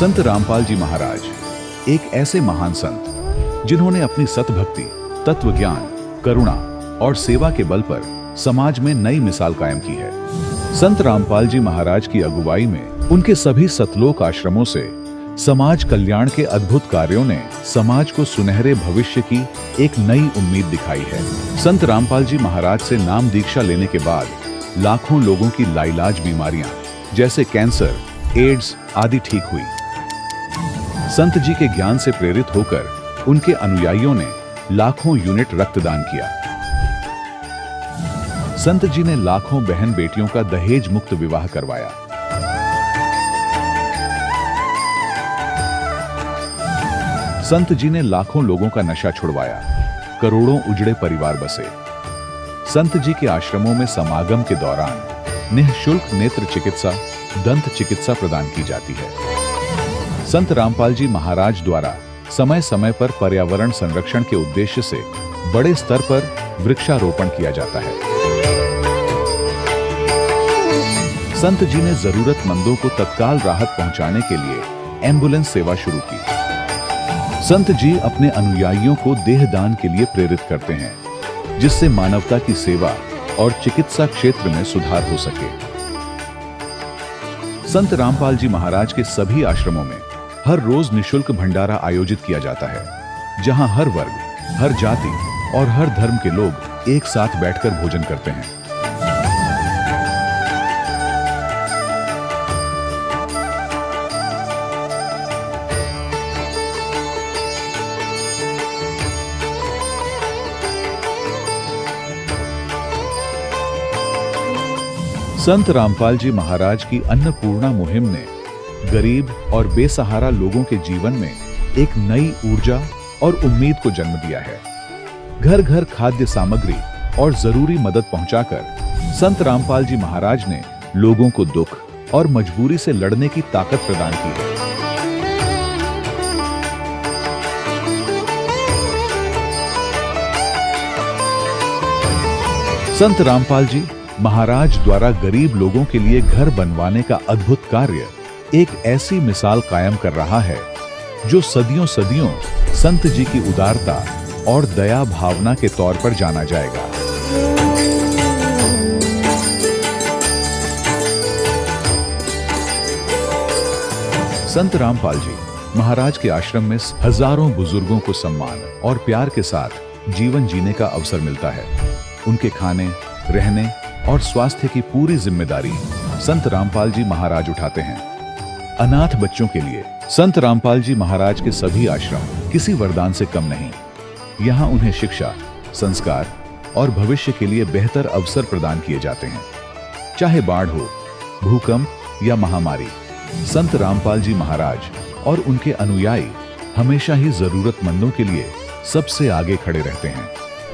संत रामपाल जी महाराज एक ऐसे महान संत जिन्होंने अपनी सतभक्ति, तत्व ज्ञान, करुणा और सेवा के बल पर समाज में नई मिसाल कायम की है। संत रामपाल जी महाराज की अगुवाई में उनके सभी सतलोक आश्रमों से समाज कल्याण के अद्भुत कार्यों ने समाज को सुनहरे भविष्य की एक नई उम्मीद दिखाई है। संत रामपाल जी महाराज से नाम दीक्षा लेने के बाद लाखों लोगों की लाइलाज बीमारियां जैसे कैंसर, एड्स आदि ठीक हुई। संत जी के ज्ञान से प्रेरित होकर उनके अनुयायियों ने लाखों यूनिट रक्तदान किया। संत जी ने लाखों बहन बेटियों का दहेज मुक्त विवाह करवाया। संत जी ने लाखों लोगों का नशा छुड़वाया, करोड़ों उजड़े परिवार बसे। संत जी के आश्रमों में समागम के दौरान निःशुल्क नेत्र चिकित्सा, दंत चिकित्सा प्रदान की जाती है। संत रामपाल जी महाराज द्वारा समय समय पर पर्यावरण संरक्षण के उद्देश्य से बड़े स्तर पर वृक्षारोपण किया जाता है। संत जी ने जरूरतमंदों को तत्काल राहत पहुंचाने के लिए एम्बुलेंस सेवा शुरू की। संत जी अपने अनुयायियों को देहदान के लिए प्रेरित करते हैं, जिससे मानवता की सेवा और चिकित्सा क्षेत्र में सुधार हो सके। संत रामपाल जी महाराज के सभी आश्रमों में हर रोज निःशुल्क भंडारा आयोजित किया जाता है, जहां हर वर्ग, हर जाति और हर धर्म के लोग एक साथ बैठकर भोजन करते हैं। संत रामपाल जी महाराज की अन्नपूर्णा मुहिम ने गरीब और बेसहारा लोगों के जीवन में एक नई ऊर्जा और उम्मीद को जन्म दिया है। घर घर खाद्य सामग्री और जरूरी मदद पहुंचाकर संत रामपाल जी महाराज ने लोगों को दुख और मजबूरी से लड़ने की ताकत प्रदान की है। संत रामपाल जी महाराज द्वारा गरीब लोगों के लिए घर बनवाने का अद्भुत कार्य एक ऐसी मिसाल कायम कर रहा है जो सदियों सदियों संत जी की उदारता और दया भावना के तौर पर जाना जाएगा। संत रामपाल जी महाराज के आश्रम में हजारों बुजुर्गों को सम्मान और प्यार के साथ जीवन जीने का अवसर मिलता है। उनके खाने, रहने और स्वास्थ्य की पूरी जिम्मेदारी संत रामपाल जी महाराज उठाते हैं। अनाथ बच्चों के लिए संत रामपाल जी महाराज के सभी आश्रम किसी वरदान से कम नहीं। यहाँ उन्हें शिक्षा, संस्कार और भविष्य के लिए बेहतर अवसर प्रदान किए जाते हैं। चाहे बाढ़ हो, भूकंप या महामारी, संत रामपाल जी महाराज और उनके अनुयायी हमेशा ही जरूरतमंदों के लिए सबसे आगे खड़े रहते हैं।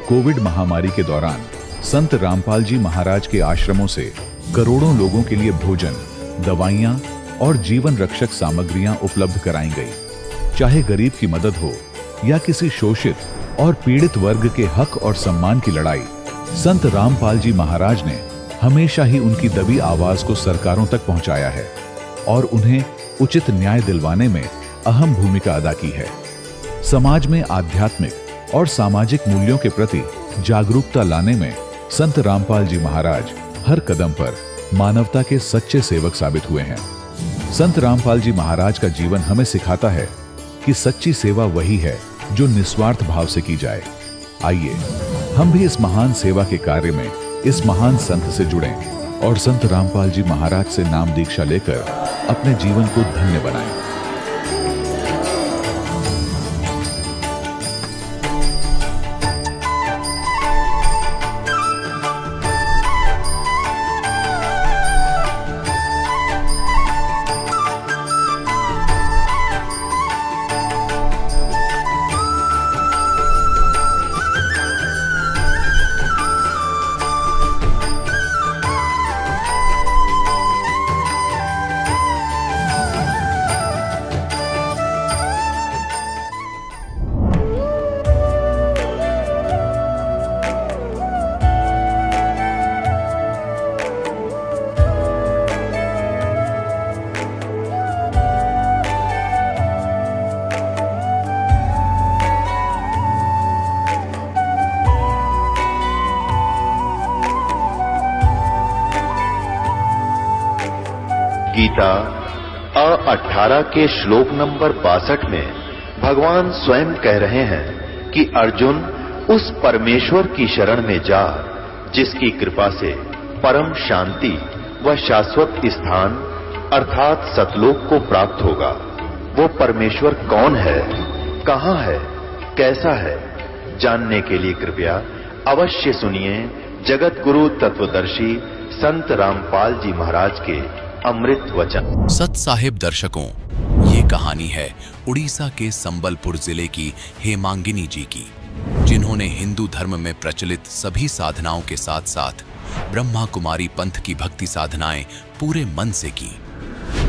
कोविड महामारी के दौरान संत रामपाल जी महाराज के आश्रमों से करोड़ों लोगों के लिए भोजन, दवाइयां और जीवन रक्षक सामग्रियां उपलब्ध कराई गई। चाहे गरीब की मदद हो या किसी शोषित और पीड़ित वर्ग के हक और सम्मान की लड़ाई, संत रामपाल जी महाराज ने हमेशा ही उनकी दबी आवाज को सरकारों तक पहुंचाया है और उन्हें उचित न्याय दिलवाने में अहम भूमिका अदा की है। समाज में आध्यात्मिक और सामाजिक मूल्यों के प्रति जागरूकता लाने में संत रामपाल जी महाराज हर कदम पर मानवता के सच्चे सेवक साबित हुए हैं। संत रामपाल जी महाराज का जीवन हमें सिखाता है कि सच्ची सेवा वही है जो निस्वार्थ भाव से की जाए। आइए हम भी इस महान सेवा के कार्य में इस महान संत से जुड़ें और संत रामपाल जी महाराज से नाम दीक्षा लेकर अपने जीवन को धन्य बनाएं। गीता 18 के श्लोक नंबर 62 में भगवान स्वयं कह रहे हैं कि अर्जुन उस परमेश्वर की शरण में जा जिसकी कृपा से परम शांति व शाश्वत स्थान अर्थात सतलोक को प्राप्त होगा। वो परमेश्वर कौन है, कहां है, कैसा है, जानने के लिए कृपया अवश्य सुनिए जगत गुरु तत्वदर्शी संत रामपाल जी महाराज के अमृत वचन। सत साहिब दर्शकों, ये कहानी है उड़ीसा के संबलपुर जिले की हेमांगिनी जी की, जिन्होंने हिंदू धर्म में प्रचलित सभी साधनाओं के साथ साथ ब्रह्मा कुमारी पंथ की भक्ति साधनाएं पूरे मन से की।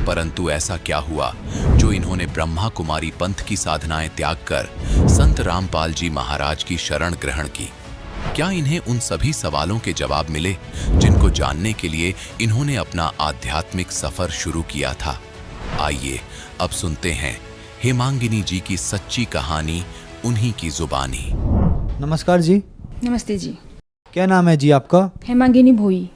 परंतु ऐसा क्या हुआ जो इन्होंने ब्रह्मा कुमारी पंथ की साधनाएं त्याग कर संत रामपाल जी महाराज की शरण ग्रहण की? क्या इन्हें उन सभी सवालों के जवाब मिले जिनको जानने के लिए इन्होंने अपना आध्यात्मिक सफर शुरू किया था? आइए अब सुनते हैं हेमांगिनी जी की सच्ची कहानी, उन्हीं की जुबानी। नमस्कार जी। नमस्ते जी। क्या नाम है जी आपका? हेमांगिनी भोई।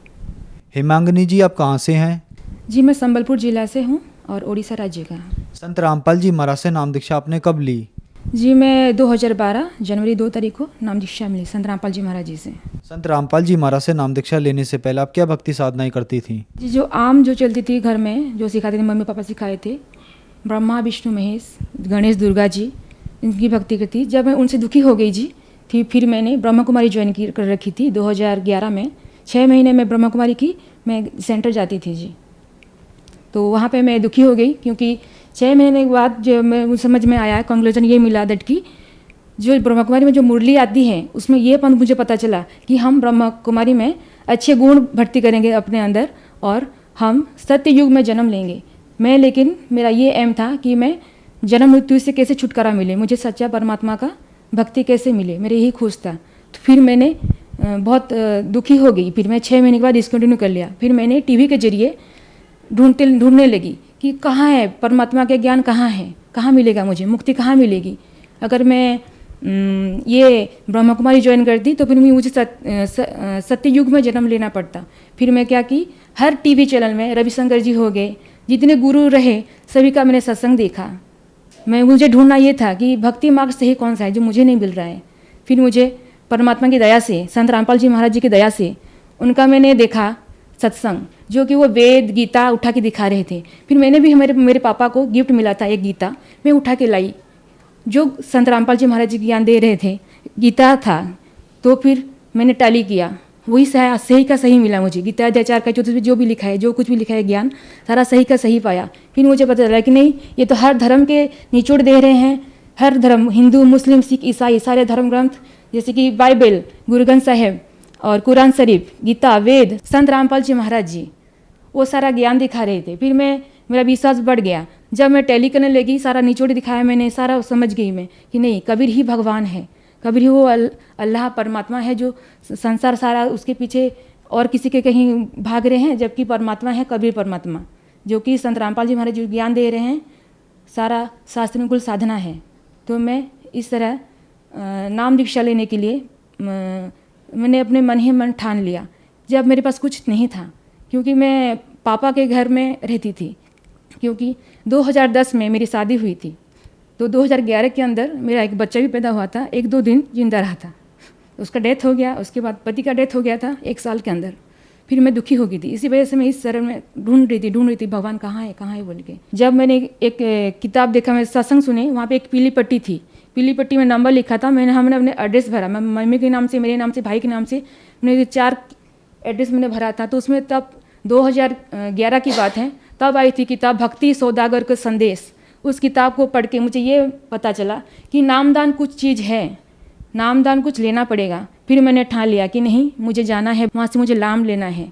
हेमांगिनी जी, आप कहाँ से हैं? जी मैं संबलपुर जिला से हूँ और उड़ीसा राज्य का। संत रामपाल जी महाराज से नाम दीक्षा आपने कब ली? जी मैं 2012 जनवरी 2 तारीख को नाम दीक्षा मिली संत रामपाल जी महाराज जी से। संत रामपाल जी महाराज से नाम दीक्षा लेने से पहले आप क्या भक्ति साधनाएं करती थी? जी जो आम जो चलती थी घर में, जो सिखाते थे, मम्मी पापा सिखाए थे, ब्रह्मा विष्णु महेश गणेश दुर्गा जी, इनकी भक्ति करती। जब मैं उनसे दुखी हो गई जी थी, फिर मैंने ब्रह्मा कुमारी ज्वाइन कर रखी थी 2011 में। 6 महीने में ब्रह्मा कुमारी की मैं सेंटर जाती थी जी। तो वहाँ पे मैं दुखी हो गई क्योंकि 6 महीने के बाद जो मैं समझ में आया, कंक्लूजन ये मिला दैट कि जो ब्रह्मा कुमारी में जो मुरली आती है उसमें ये पंथ मुझे पता चला कि हम ब्रह्मा कुमारी में अच्छे गुण भर्ती करेंगे अपने अंदर और हम सत्य युग में जन्म लेंगे। मैं लेकिन मेरा ये एम था कि मैं जन्म मृत्यु से कैसे छुटकारा मिले, मुझे सच्चा परमात्मा का भक्ति कैसे मिले, मेरे यही खोज था। तो फिर मैंने बहुत दुखी हो गई। फिर मैं 6 महीने के बाद डिसकंटिन्यू कर लिया। फिर मैंने टीवी के जरिए ढूंढने लगी कि कहाँ है परमात्मा के ज्ञान, कहाँ है, कहाँ मिलेगा मुझे मुक्ति, कहाँ मिलेगी। अगर मैं ये ब्रह्मा कुमारी ज्वाइन करती तो फिर मुझे सत्य युग में जन्म लेना पड़ता। फिर मैं क्या की, हर टीवी चैनल में रविशंकर जी हो गए, जितने गुरु रहे सभी का मैंने सत्संग देखा। मुझे ढूंढना ये था कि भक्ति मार्ग सही कौन सा है जो मुझे नहीं मिल रहा है। फिर मुझे परमात्मा की दया से, संत रामपाल जी महाराज जी की दया से उनका मैंने देखा सत्संग, जो कि वो वेद गीता उठा के दिखा रहे थे। फिर मैंने भी मेरे पापा को गिफ्ट मिला था एक गीता, मैं उठा के लाई, जो संत रामपाल जी महाराज जी ज्ञान दे रहे थे, गीता था। तो फिर मैंने टैली किया, वही सही का सही मिला मुझे। गीता अध्याचार का जो भी लिखा है, जो कुछ भी लिखा है ज्ञान, सारा सही का सही पाया। फिर मुझे पता चला कि नहीं, ये तो हर धर्म के निचोड़ दे रहे हैं। हर धर्म, हिंदू मुस्लिम सिख ईसाई, सारे धर्म ग्रंथ जैसे कि बाइबल, गुरु ग्रंथ साहिब और कुरान शरीफ, गीता, वेद, संत रामपाल जी महाराज जी, वो सारा ज्ञान दिखा रहे थे। फिर मेरा विश्वास बढ़ गया। जब मैं टैली करने लगी, सारा निचोड़ दिखाया मैंने, सारा समझ गई मैं कि नहीं, कबीर ही भगवान है, कबीर ही वो अल्लाह परमात्मा है जो संसार सारा उसके पीछे और किसी के कहीं भाग रहे हैं, जबकि परमात्मा है कबीर परमात्मा, जो कि संत रामपाल जी महाराज जो ज्ञान दे रहे हैं, सारा शास्त्रानुकूल साधना है। तो मैं इस तरह नाम दीक्षा लेने के लिए मैंने अपने मन ही मन ठान लिया। जब मेरे पास कुछ नहीं था, क्योंकि मैं पापा के घर में रहती थी, क्योंकि 2010 में मेरी शादी हुई थी। तो 2011 के अंदर मेरा एक बच्चा भी पैदा हुआ था, 1-2 दिन जिंदा रहा था, उसका डेथ हो गया। उसके बाद पति का डेथ हो गया था 1 साल के अंदर। फिर मैं दुखी हो गई थी, इसी वजह से मैं इस शरण में ढूंढ रही थी भगवान कहाँ है बोल के। जब मैंने एक किताब देखा, मैं सत्संग सुने, वहाँ पे एक पीली पट्टी थी, पीली पट्टी में नंबर लिखा था। हमने अपने एड्रेस भरा, मैं मम्मी के नाम से, मेरे नाम से, भाई के नाम से, मैंने 4 एड्रेस मैंने भरा था। तो उसमें तब 2011 की बात है, तब आई थी किताब भक्ति सौदागर का संदेश। उस किताब को पढ़ के मुझे ये पता चला कि नामदान कुछ चीज़ है, नामदान कुछ लेना पड़ेगा। फिर मैंने ठान लिया कि नहीं, मुझे जाना है, वहाँ से मुझे नाम लेना है।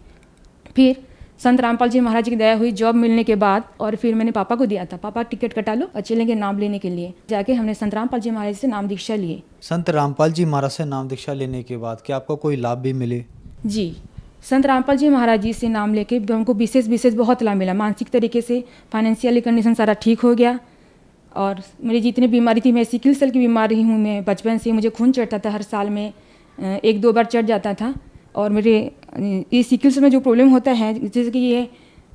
फिर संत रामपाल जी महाराज की दया हुई जॉब मिलने के बाद, और फिर मैंने पापा को दिया था, पापा टिकट कटा लो और चलेंगे नाम लेने के लिए। जाके हमने संत रामपाल जी महाराज से नाम दीक्षा लिए। संत रामपाल जी महाराज से नाम दीक्षा लेने के बाद क्या आपको कोई लाभ भी मिले? जी, संत रामपाल जी महाराज जी से नाम लेके हमको विशेष बहुत लाभ मिला। मानसिक तरीके से, फाइनेंशियली कंडीशन सारा ठीक हो गया। और मेरी जितनी बीमारी थी, मैं सिकल सेल की बीमारी हूँ, मैं बचपन से, मुझे खून चढ़ता था, हर साल में 1-2 बार चढ़ जाता था। और मेरे इस सिकल सेल में जो प्रॉब्लम होता है, जैसे कि ये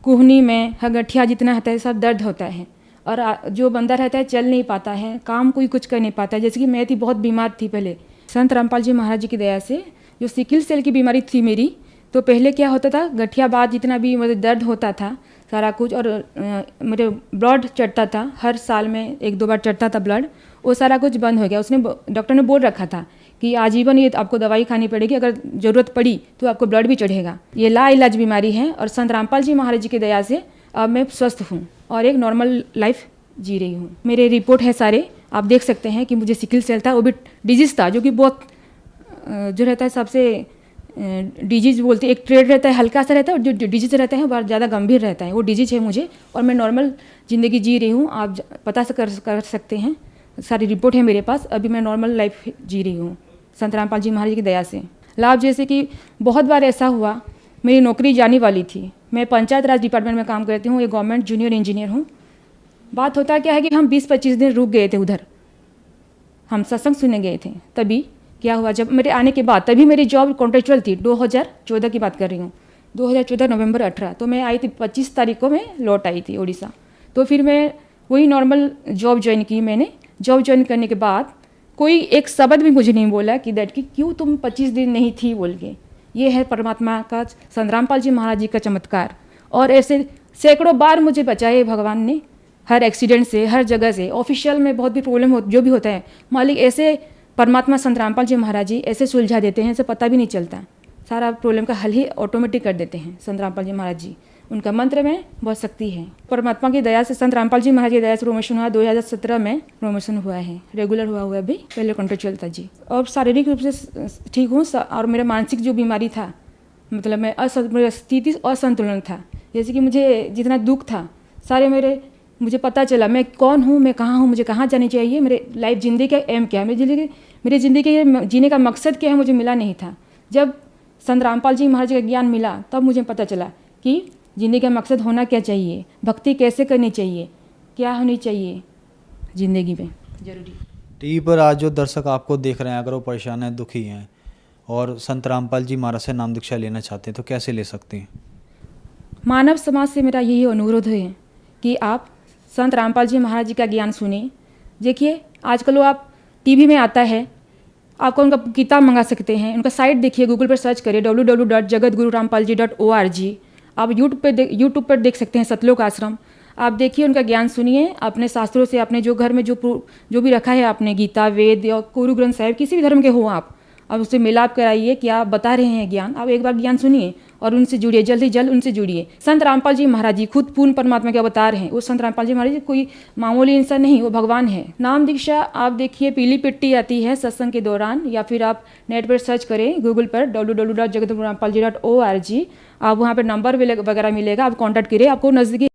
कुहनी में गठिया जितना होता है सब दर्द होता है, और जो बंदा रहता है चल नहीं पाता है, काम कोई कुछ कर नहीं पाता है। जैसे कि मैं थी बहुत बीमार थी पहले, संत रामपाल जी महाराज जी की दया से जो सिकिल सेल की बीमारी थी मेरी, तो पहले क्या होता था, गठिया बाद जितना भी मुझे दर्द होता था सारा कुछ, और मेरे ब्लड चढ़ता था, हर साल में 1-2 बार चढ़ता था ब्लड, वो सारा कुछ बंद हो गया। उसने डॉक्टर ने बोल रखा था कि आजीवन ये आपको दवाई खानी पड़ेगी, अगर ज़रूरत पड़ी तो आपको ब्लड भी चढ़ेगा। ये लाइलाज बीमारी है, और संत रामपाल जी महाराज जी की दया से अब मैं स्वस्थ हूँ और एक नॉर्मल लाइफ जी रही हूँ। मेरे रिपोर्ट है सारे, आप देख सकते हैं कि मुझे सिकिल सेल था, वो भी डिजीज़ था जो कि बहुत जो रहता है सबसे डिजीज बोलते हैं, एक ट्रेड रहता है हल्का सा रहता है, और जो डिजीज रहता है वो बहुत ज़्यादा गंभीर रहता है, वो डिजीज है मुझे, और मैं नॉर्मल ज़िंदगी जी रही हूँ। आप पता से कर सकते हैं, सारी रिपोर्ट है मेरे पास, अभी मैं नॉर्मल लाइफ जी रही हूँ संत रामपाल जी महाराज की दया से। लाभ जैसे कि बहुत बार ऐसा हुआ, मेरी नौकरी जाने वाली थी, मैं पंचायत राज डिपार्टमेंट में काम करती हूँ, एक गवर्नमेंट जूनियर इंजीनियर हूँ। बात होता क्या है कि हम 20-25 दिन रुक गए थे उधर, हम सत्संग सुनने गए थे। तभी क्या हुआ, जब मेरे आने के बाद, तभी मेरी जॉब कॉन्ट्रेक्चुअल थी, 2014 की बात कर रही हूँ, 2014 नवंबर 18, तो मैं आई थी 25 तारीख को मैं लौट आई थी उड़ीसा। तो फिर मैं वही नॉर्मल जॉब ज्वाइन की मैंने। जॉब ज्वाइन करने के बाद कोई एक शब्द भी मुझे नहीं बोला कि दैट कि क्यों तुम 25 दिन नहीं थी बोल के। ये है परमात्मा का, संत रामपाल जी महाराज जी का चमत्कार। और ऐसे सैकड़ों बार मुझे बचाए भगवान ने, हर एक्सीडेंट से, हर जगह से। ऑफिशियल में बहुत भी प्रॉब्लम हो, जो भी होता है, मालिक ऐसे परमात्मा संत रामपाल जी महाराज जी ऐसे सुलझा देते हैं, ऐसे पता भी नहीं चलता, सारा प्रॉब्लम का हल ही ऑटोमेटिक कर देते हैं संत रामपाल जी महाराज जी। उनका मंत्र में बहुत शक्ति है। परमात्मा की दया से, संत रामपाल जी महाराज की दया से प्रमोशन हुआ, 2017 में प्रमोशन हुआ है, रेगुलर हुआ अभी, पहले कॉन्ट्रेक्चुअल था जी। और शारीरिक रूप से ठीक हूँ, और मेरा मानसिक जो बीमारी था, मतलब मैं मेरा स्थिति असंतुलन था, जैसे कि मुझे जितना दुख था सारे मुझे पता चला मैं कौन हूँ, मैं कहाँ हूँ, मुझे कहाँ जानी चाहिए, मेरे लाइफ ज़िंदगी का एम क्या है, मेरी ज़िंदगी के जीने का मकसद क्या है, मुझे मिला नहीं था। जब संत रामपाल जी महाराज का ज्ञान मिला तब मुझे पता चला कि ज़िंदगी का मकसद होना क्या चाहिए, भक्ति कैसे करनी चाहिए, क्या होनी चाहिए ज़िंदगी में ज़रूरी। टीवी पर आज जो दर्शक आपको देख रहे हैं, अगर वो परेशान हैं, दुखी हैं और संत रामपाल जी महाराज से नाम दीक्षा लेना चाहते हैं तो कैसे ले सकते हैं? मानव समाज से मेरा यही अनुरोध है कि आप संत रामपाल जी महाराज जी का ज्ञान सुने। देखिए आजकल वो आप टीवी में आता है, आपको उनका किताब मंगा सकते हैं, उनका साइट देखिए, गूगल पर सर्च करिए www.jagatgururampalji.org। आप यूट्यूब पर देख सकते हैं सतलोक आश्रम, आप देखिए, उनका ज्ञान सुनिए, अपने शास्त्रों से, अपने जो घर में जो भी रखा है आपने, गीता, वेद या गुरु ग्रंथ साहिब, किसी भी धर्म के हो आप उससे मिलाप कराइए कि आप बता रहे हैं ज्ञान, आप एक बार ज्ञान सुनिए और उनसे जुड़िए, जल्द ही जल्द उनसे जुड़िए। संत रामपाल जी महाराज जी खुद पूर्ण परमात्मा के अवतार हैं। वो संत रामपाल जी महाराज जी कोई मामूली इंसान नहीं, वो भगवान है। नाम दीक्षा आप देखिए, पीली पिट्टी आती है सत्संग के दौरान, या फिर आप नेट पर सर्च करें गूगल पर www.jagatgururampalji.org। आप वहाँ पर नंबर वगैरह मिलेगा, आप कॉन्टैक्ट करिए। आपको नज़दीकी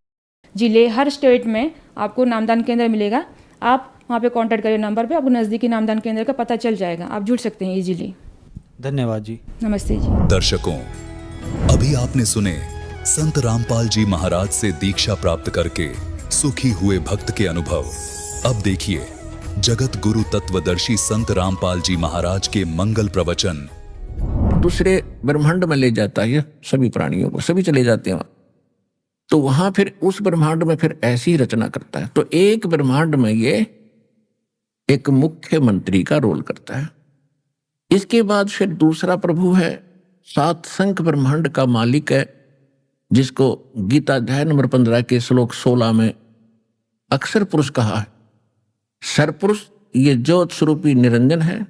जिले, हर स्टेट में आपको नामदान केंद्र मिलेगा, आप वहाँ पे कांटेक्ट करिए नंबर पे, आपको नज़दीकी नामदान केंद्र का पता चल जाएगा, आप जुड़ सकते हैं इजीली। धन्यवाद जी। नमस्ते जी। दर्शकों, अभी आपने सुने संत रामपाल जी महाराज से दीक्षा प्राप्त करके सुखी हुए भक्त के अनुभव। अब देखिए जगत गुरु तत्वदर्शी संत रामपाल जी महाराज के मंगल प्रवचन। दूसरे ब्रह्मांड में ले जाता है सभी प्राणियों को, सभी चले जाते हैं तो वहां फिर उस ब्रह्मांड में फिर ऐसी रचना करता है। तो एक ब्रह्मांड में ये एक मुख्यमंत्री का रोल करता है। इसके बाद फिर दूसरा प्रभु है, सात संख ब्रह्मांड का मालिक है, जिसको गीता अध्याय नंबर 15 के श्लोक 16 में अक्षर पुरुष कहा है। सरपुरुष ये ज्योत स्वरूपी निरंजन है,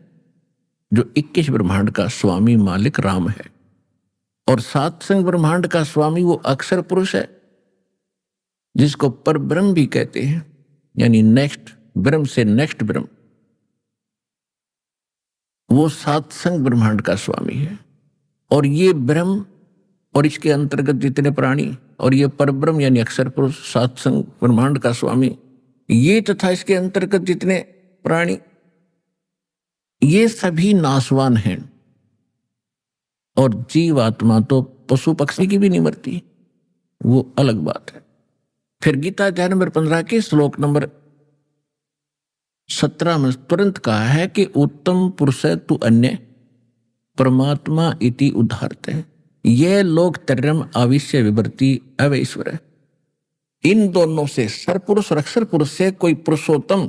जो 21 ब्रह्मांड का स्वामी मालिक राम है। और सात संख ब्रह्मांड का स्वामी वो अक्षर पुरुष है, जिसको पर ब्रह्म भी कहते हैं, यानी नेक्स्ट ब्रह्म से नेक्स्ट ब्रह्म, वो सात संख ब्रह्मांड का स्वामी है। और ये ब्रह्म और इसके अंतर्गत जितने प्राणी और ये परब्रह्म यानी अक्षर पुरुष सात संख ब्रह्मांड का स्वामी, ये तथा इसके अंतर्गत जितने प्राणी, ये सभी नाशवान हैं। और जीवात्मा तो पशु पक्षी की भी नहीं मरती, वो अलग बात है। फिर गीता अध्याय नंबर 15 के श्लोक नंबर 17 में तुरंत कहा है कि उत्तम पुरुष तु अन्य परमात्मा इति उदाहरते, ये लोक त्रयम आविश्य विवर्ती अवैश्वर है। इन दोनों से सरपुरुष और अक्षर पुरुष से कोई पुरुषोत्तम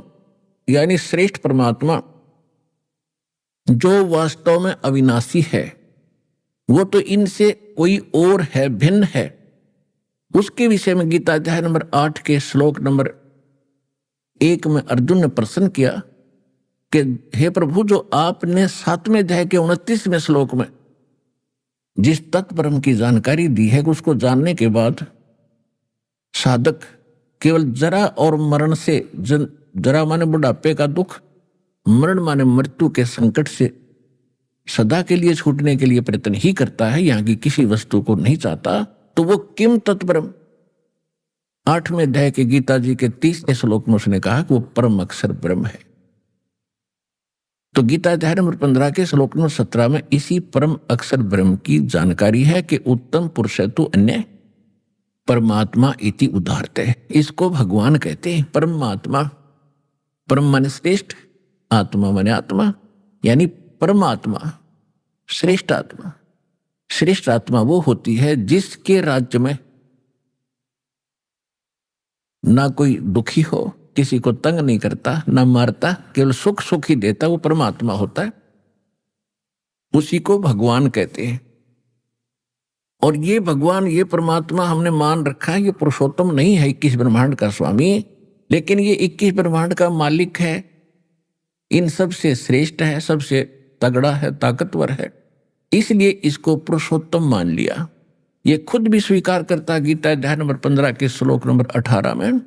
यानी श्रेष्ठ परमात्मा जो वास्तव में अविनाशी है, वो तो इनसे कोई और है, भिन्न है। उसके विषय में गीता अध्याय नंबर 8 के श्लोक नंबर 1 में अर्जुन ने प्रश्न किया कि हे प्रभु, जो आपने 7वें अध्याय के 29वें श्लोक में जिस तत्परम की जानकारी दी है, उसको जानने के बाद साधक केवल जरा और मरण से, जरा माने बुढ़ापे का दुख, मरण माने मृत्यु के संकट से सदा के लिए छूटने के लिए प्रयत्न ही करता है, यहाँ की किसी वस्तु को नहीं चाहता, तो वो किम तत्परम 8वें अध्याय के गीता जी के 30वें श्लोक में उसने कहा कि वो परम अक्षर ब्रह्म है। तो गीता अध्याय नंबर 15 के श्लोक नंबर 17 में इसी परम अक्षर ब्रह्म की जानकारी है कि उत्तम पुरुष तो अन्य परमात्मा इति उदाहरते। इसको भगवान कहते हैं परमात्मा। परम माने श्रेष्ठ, आत्मा माने आत्मा, यानी परमात्मा श्रेष्ठ आत्मा। श्रेष्ठ आत्मा वो होती है जिसके राज्य में ना कोई दुखी हो, किसी को तंग नहीं करता, ना मारता, केवल सुख सुख ही देता, वो परमात्मा होता है। उसी को भगवान कहते हैं। और ये भगवान, ये परमात्मा हमने मान रखा है, ये पुरुषोत्तम नहीं है 21 ब्रह्मांड का स्वामी, लेकिन ये 21 ब्रह्मांड का मालिक है, इन सबसे श्रेष्ठ है, सबसे तगड़ा है, ताकतवर है, इसलिए इसको पुरुषोत्तम मान लिया। ये खुद भी स्वीकार करता गीता अध्याय नंबर 15 के श्लोक नंबर 18 में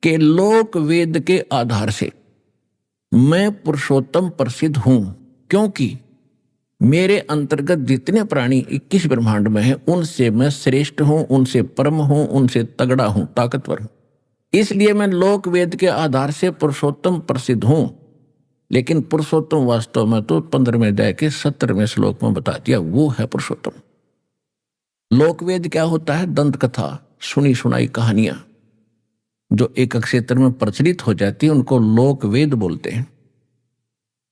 कि लोक वेद के आधार से मैं पुरुषोत्तम प्रसिद्ध हूं, क्योंकि मेरे अंतर्गत जितने प्राणी 21 ब्रह्मांड में हैं उनसे मैं श्रेष्ठ हूं, उनसे परम हूं, उनसे तगड़ा हूं, ताकतवर हूं। इसलिए मैं लोक वेद के आधार से पुरुषोत्तम प्रसिद्ध हूं। लेकिन पुरुषोत्तम वास्तव में तो 15वें अध्याय के 17वें श्लोक में बता दिया, वो है पुरुषोत्तम। लोकवेद क्या होता है? दंत कथा, सुनी सुनाई कहानियां जो एक क्षेत्र में प्रचलित हो जाती है, उनको लोकवेद बोलते हैं।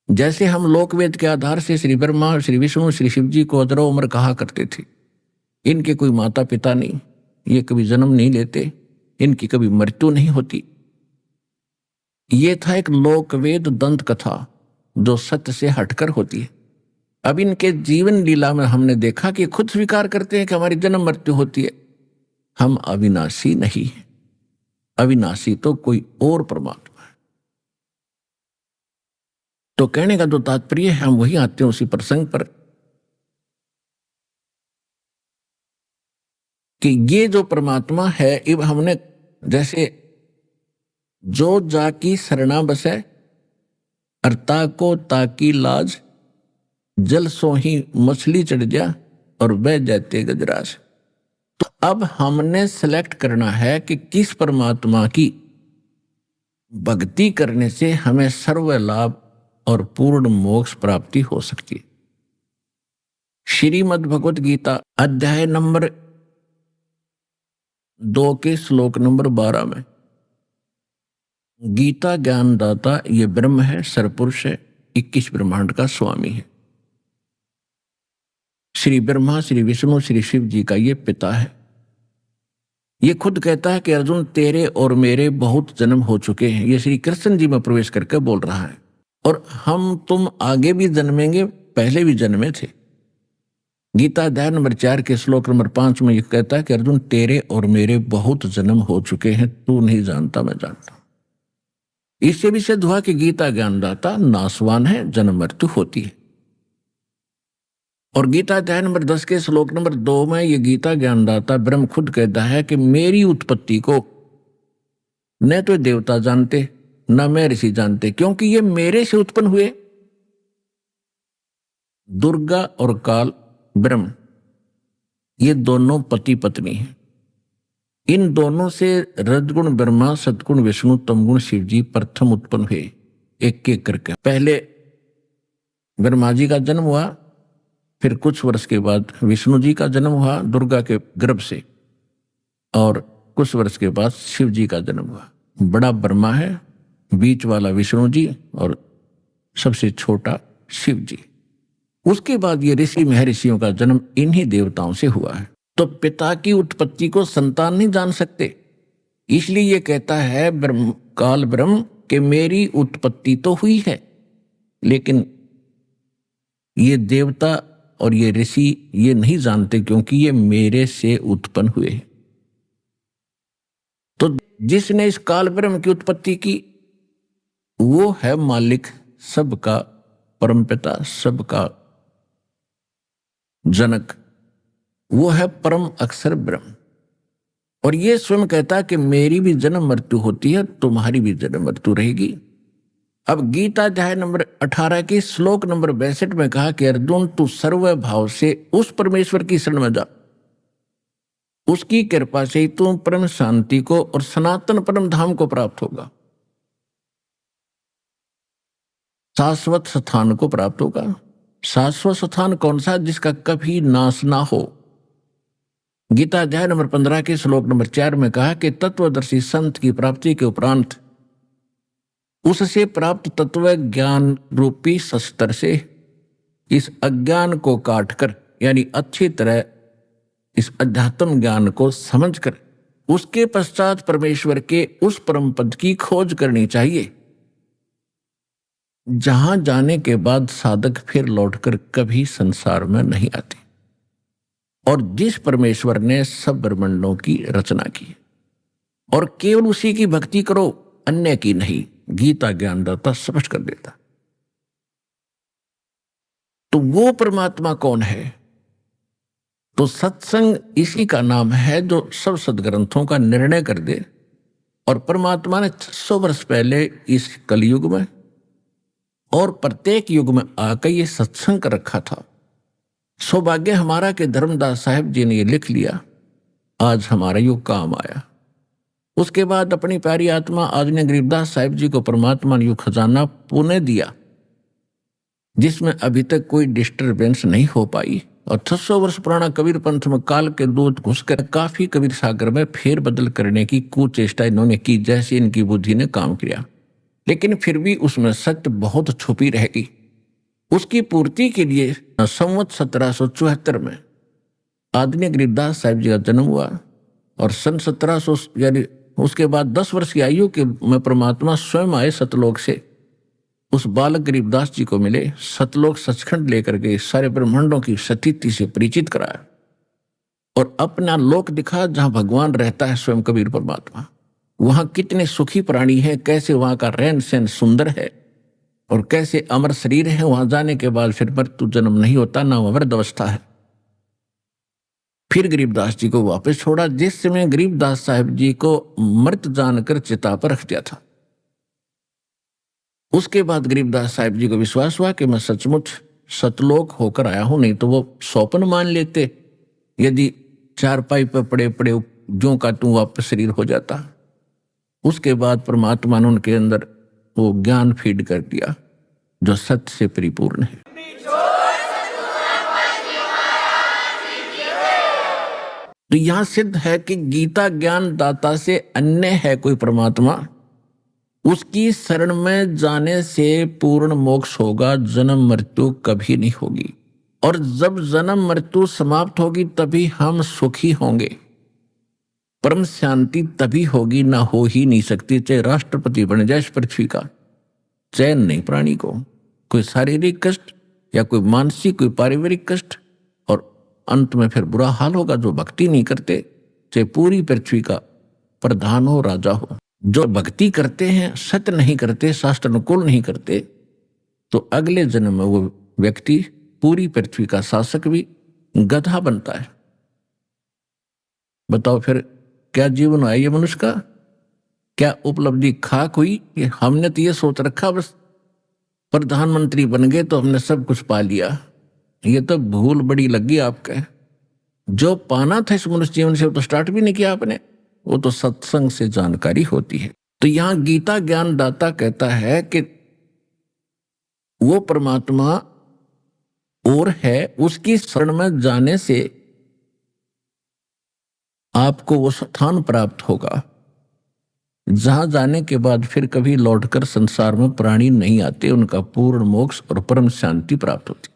जैसे हम लोकवेद के आधार से श्री ब्रह्मा, श्री विष्णु, श्री शिव जी को अजरो उम्र कहा करते थे। इनके कोई माता पिता नहीं, ये कभी जन्म नहीं लेते, इनकी कभी मृत्यु नहीं होती। ये था एक लोकवेद दंत कथा जो सत्य से हटकर होती है। अब इनके जीवन लीला में हमने देखा कि खुद स्वीकार करते हैं कि हमारी जन्म मृत्यु होती है, हम अविनाशी नहीं है। अविनाशी तो कोई और परमात्मा है। तो कहने का जो तात्पर्य है, हम वही आते हैं उसी प्रसंग पर कि ये जो परमात्मा है, अब हमने जैसे जो जाकी शरणा बसे अरता को ताकी लाज, जल सो ही मछली चढ़ जा और बह जाते गजराज। तो अब हमने सेलेक्ट करना है कि किस परमात्मा की भक्ति करने से हमें सर्व लाभ और पूर्ण मोक्ष प्राप्ति हो सकती है। श्रीमद् भगवत गीता अध्याय नंबर 2 के श्लोक नंबर 12 में गीता ज्ञानदाता ये ब्रह्म है, सरपुरुष है, 21 ब्रह्मांड का स्वामी है। श्री ब्रह्मा, श्री विष्णु, श्री शिव जी का ये पिता है। ये खुद कहता है कि अर्जुन तेरे और मेरे बहुत जन्म हो चुके हैं। ये श्री कृष्ण जी में प्रवेश करके बोल रहा है। और हम तुम आगे भी जन्मेंगे, पहले भी जन्मे थे। गीता अध्याय नंबर 4 के श्लोक नंबर 5 में ये कहता है कि अर्जुन तेरे और मेरे बहुत जन्म हो चुके हैं, तू नहीं जानता, मैं जानता। इससे भी सिद्ध हुआ कि गीता ज्ञानदाता नासवान है, जन्म मृत्यु होती है। और गीता अध्याय नंबर 10 के श्लोक नंबर 2 में ये गीता ज्ञानदाता ब्रह्म खुद कहता है कि मेरी उत्पत्ति को न तो देवता जानते न मैं ऋषि जानते, क्योंकि ये मेरे से उत्पन्न हुए। दुर्गा और काल ब्रह्म ये दोनों पति पत्नी हैं। इन दोनों से रजगुण ब्रह्मा, सतगुण विष्णु, तमगुण शिव जी प्रथम उत्पन्न हुए, एक एक करके। पहले ब्रह्मा जी का जन्म हुआ, फिर कुछ वर्ष के बाद विष्णु जी का जन्म हुआ दुर्गा के गर्भ से, और कुछ वर्ष के बाद शिव जी का जन्म हुआ। बड़ा ब्रह्मा है, बीच वाला विष्णु जी और सबसे छोटा शिव जी। उसके बाद ये ऋषि महर्षियों का जन्म इन्हीं देवताओं से हुआ है। तो पिता की उत्पत्ति को संतान नहीं जान सकते, इसलिए ये कहता है काल ब्रह्म कि मेरी उत्पत्ति तो हुई है, लेकिन ये देवता और ये ऋषि ये नहीं जानते, क्योंकि ये मेरे से उत्पन्न हुए हैं। तो जिसने इस काल ब्रह्म की उत्पत्ति की वो है मालिक, सबका परमपिता, सबका जनक, वो है परम अक्षर ब्रह्म। और ये स्वयं कहता है कि मेरी भी जन्म मृत्यु होती है, तुम्हारी भी जन्म मृत्यु रहेगी। अब गीता अध्याय नंबर 18 के श्लोक नंबर 62 में कहा कि अर्जुन तू सर्व भाव से उस परमेश्वर की शरण में जा, उसकी कृपा से ही तुम परम शांति को और सनातन परम धाम को प्राप्त होगा, शाश्वत स्थान को प्राप्त होगा। शाश्वत स्थान कौन सा? जिसका कभी नाश ना हो। गीता अध्याय नंबर 15 के श्लोक नंबर 4 में कहा कि तत्वदर्शी संत की प्राप्ति के उपरांत उससे प्राप्त तत्व ज्ञान रूपी शस्त्र से इस अज्ञान को काटकर, यानी अच्छी तरह इस अध्यात्म ज्ञान को समझकर उसके पश्चात परमेश्वर के उस परम पद की खोज करनी चाहिए, जहां जाने के बाद साधक फिर लौटकर कभी संसार में नहीं आते, और जिस परमेश्वर ने सब ब्रह्मांडों की रचना की, और केवल उसी की भक्ति करो, अन्य की नहीं। गीता ज्ञानदाता स्पष्ट कर देता। तो वो परमात्मा कौन है? तो सत्संग इसी का नाम है जो सब सदग्रंथों का निर्णय कर दे। और परमात्मा ने 600 वर्ष पहले इस कलयुग में और प्रत्येक युग में आकर ये सत्संग कर रखा था। सौभाग्य हमारा कि धर्मदास साहिब जी ने ये लिख लिया, आज हमारा युग काम आया। उसके बाद अपनी प्यारी आत्मा आदरणीय गरीबदास साहिब जी को परमात्मा ने युग खजाना पुनः दिया, जिसमें अभी तक कोई डिस्टरबेंस नहीं हो पाई। और 600 वर्ष पुराना कबीर पंथ में काल के दूत घुसकर काफी कबीर सागर में फेर बदल करने की कुचेष्टा इन्होंने की, जैसे इनकी बुद्धि ने काम किया, लेकिन फिर भी उसमें सत्य बहुत छुपी रहेगी। उसकी पूर्ति के लिए संवत 1774 में आदरणीय गरीबदास साहिब जी का जन्म हुआ, और सन 1700 यानी उसके बाद 10 वर्ष की आयु के में परमात्मा स्वयं आए सतलोक से, उस बालक गरीबदास जी को मिले, सतलोक सचखंड लेकर के सारे ब्रह्मांडों की स्थिति से परिचित कराया और अपना लोक दिखा जहां भगवान रहता है स्वयं कबीर परमात्मा। वहां कितने सुखी प्राणी हैं, कैसे वहां का रहन सहन सुंदर है, और कैसे अमर शरीर है। वहां जाने के बाद फिर मृत्यु जन्म नहीं होता, ना अवृद्ध अवस्था है। फिर गरीबदास जी को वापस छोड़ा, जिस समय गरीबदास साहिब जी को मृत जानकर चिता पर रख दिया था। उसके बाद गरीबदास साहिब जी को विश्वास हुआ कि मैं सचमुच सतलोक होकर आया हूं, नहीं तो वो स्वप्न मान लेते यदि चारपाई पर पड़े पड़े ज्यों का तू वापस शरीर हो जाता। उसके बाद परमात्मा ने उनके अंदर वो ज्ञान फीड कर दिया जो सत्य से परिपूर्ण है। तो यहां सिद्ध है कि गीता ज्ञान दाता से अन्य है कोई परमात्मा, उसकी शरण में जाने से पूर्ण मोक्ष होगा, जन्म मृत्यु कभी नहीं होगी। और जब जन्म मृत्यु समाप्त होगी तभी हम सुखी होंगे, परम शांति तभी होगी, ना हो ही नहीं सकती। चाहे राष्ट्रपति बन जाए इस पृथ्वी का, चैन नहीं प्राणी को, कोई शारीरिक कष्ट या कोई मानसिक कोई पारिवारिक कष्ट, और अंत में फिर बुरा हाल होगा जो भक्ति नहीं करते, चाहे पूरी पृथ्वी का प्रधान हो, राजा हो। जो भक्ति करते हैं, सत्य नहीं करते, शास्त्र अनुकूल नहीं करते, तो अगले जन्म में वो व्यक्ति पूरी पृथ्वी का शासक भी गधा बनता है। बताओ फिर क्या जीवन है ये मनुष्य का? क्या उपलब्धि खाक हुई? हमने तो ये सोच रखा बस प्रधानमंत्री बन गए तो हमने सब कुछ पा लिया। ये तो भूल बड़ी लगी आपके। जो पाना था इस मनुष्य जीवन से वो तो स्टार्ट भी नहीं किया आपने, वो तो सत्संग से जानकारी होती है। तो यहां गीता ज्ञान दाता कहता है कि वो परमात्मा और है, उसकी शरण में जाने से आपको वो स्थान प्राप्त होगा जहां जाने के बाद फिर कभी लौटकर संसार में प्राणी नहीं आते, उनका पूर्ण मोक्ष और परम शांति प्राप्त होती।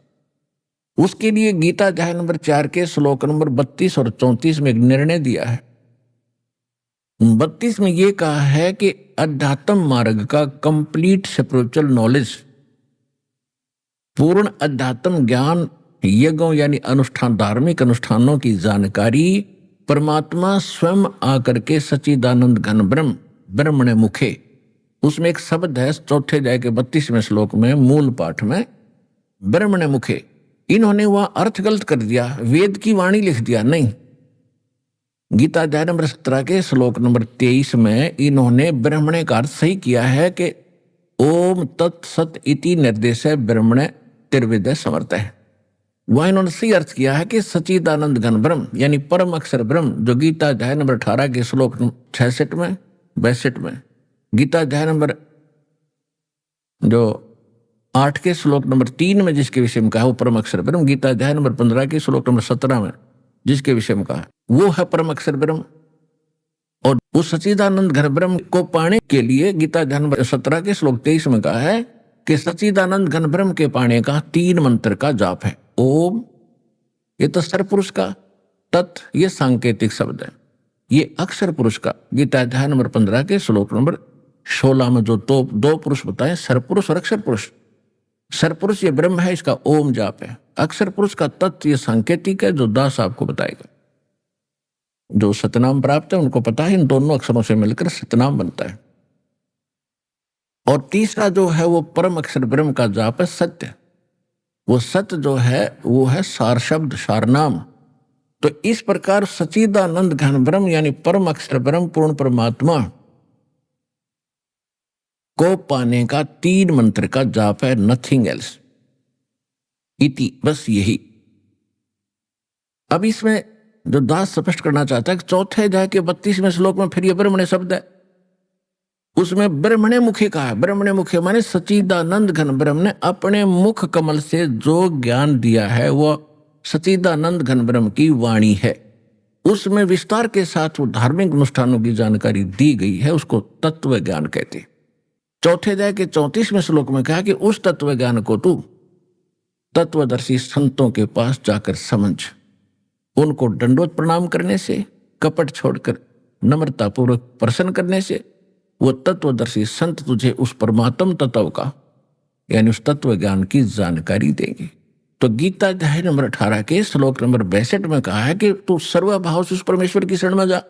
उसके लिए गीता अध्याय नंबर 4 के श्लोक नंबर 32 और 34 में एक निर्णय दिया है। 32 में ये कहा है कि अध्यात्म मार्ग का कंप्लीट स्पिरिचुअल नॉलेज, पूर्ण अध्यात्म ज्ञान, यज्ञों यानी अनुष्ठान, धार्मिक अनुष्ठानों की जानकारी परमात्मा स्वयं आकर के सच्चिदानंद घन ब्रह्म ब्रह्मणे मुखे, उसमें एक शब्द है चौथे अध्याय के 32वें श्लोक में मूल पाठ में, ब्रह्मणे मुखे। इन्होंने वह अर्थ गलत कर दिया, वेद की वाणी लिख दिया। नहीं, गीता अध्याय नंबर 17 के श्लोक नंबर 23 में इन्होंने ब्रह्मणे का अर्थ सही किया है कि ओम तत्सत इति निर्देश ब्रह्मणे त्रिविद समर्थ है। वह इन्होंने सही अर्थ किया है कि सच्चिदानंद घन ब्रह्म यानी परम अक्षर ब्रह्म, जो गीता अध्याय नंबर 18 के श्लोक 66 में 62 में, गीता अध्याय नंबर जो 8 के श्लोक नंबर 3 में जिसके विषय में कहा वो परम अक्षर ब्रह्म, गीता अध्याय नंबर 15 के श्लोक नंबर 17 में जिसके विषय में कहा वो है परम अक्षर ब्रह्म। और उस सच्चिदानंद घन ब्रह्म को पाने के लिए गीता अध्याय नंबर 17 के श्लोक 23 में कहा है कि सच्चिदानंद घन ब्रह्म के पाने का 3 मंत्र का जाप है। ओम ये तो सर पुरुष का, तत् ये सांकेतिक शब्द है, ये अक्षर पुरुष का गीता अध्याय नंबर 15 के श्लोक नंबर 16 में जो दो पुरुष बताए, सर पुरुष और अक्षर पुरुष। सर पुरुष ये ब्रह्म है, इसका ओम जाप है। अक्षर पुरुष का तत्व ये सांकेतिक है, जो दास आपको बताएगा। जो सतनाम प्राप्त है उनको पता है इन दोनों अक्षरों से मिलकर सतनाम बनता है। और तीसरा जो है वो परम अक्षर ब्रह्म का जाप है सत्य। वो सत्य जो है वो है सार शब्द, सारनाम। तो इस प्रकार सच्चिदानंद घन ब्रह्म यानी परम अक्षर ब्रह्म पूर्ण परमात्मा को पाने का 3 मंत्र का जाप है, नथिंग एल्स इति, बस यही। अब इसमें जो दास स्पष्ट करना चाहता है कि चौथे अध्याय के 32वें श्लोक में फिर ये ब्रह्मणे शब्द है, उसमें ब्रह्मणे मुखे कहा है। ब्रह्मणे मुखे माने सच्चिदानंद घन ब्रह्म ने अपने मुख कमल से जो ज्ञान दिया है वो सच्चिदानंद घन ब्रह्म की वाणी है। उसमें विस्तार के साथ वो धार्मिक अनुष्ठानों की जानकारी दी गई है, उसको तत्व ज्ञान कहते। चौथे अध्याय के 34वें श्लोक में कहा कि उस तत्व ज्ञान को तू तत्वदर्शी संतों के पास जाकर समझ, उनको दंडवत प्रणाम करने से, कपट छोड़कर नम्रतापूर्वक प्रसन्न करने से वो तत्वदर्शी संत तुझे उस परमात्म तत्व का यानी उस तत्व ज्ञान की जानकारी देंगे। तो गीता अध्याय नंबर 18 के श्लोक नंबर 62 में कहा है कि तू सर्वभाव से उस परमेश्वर की शरण में जा,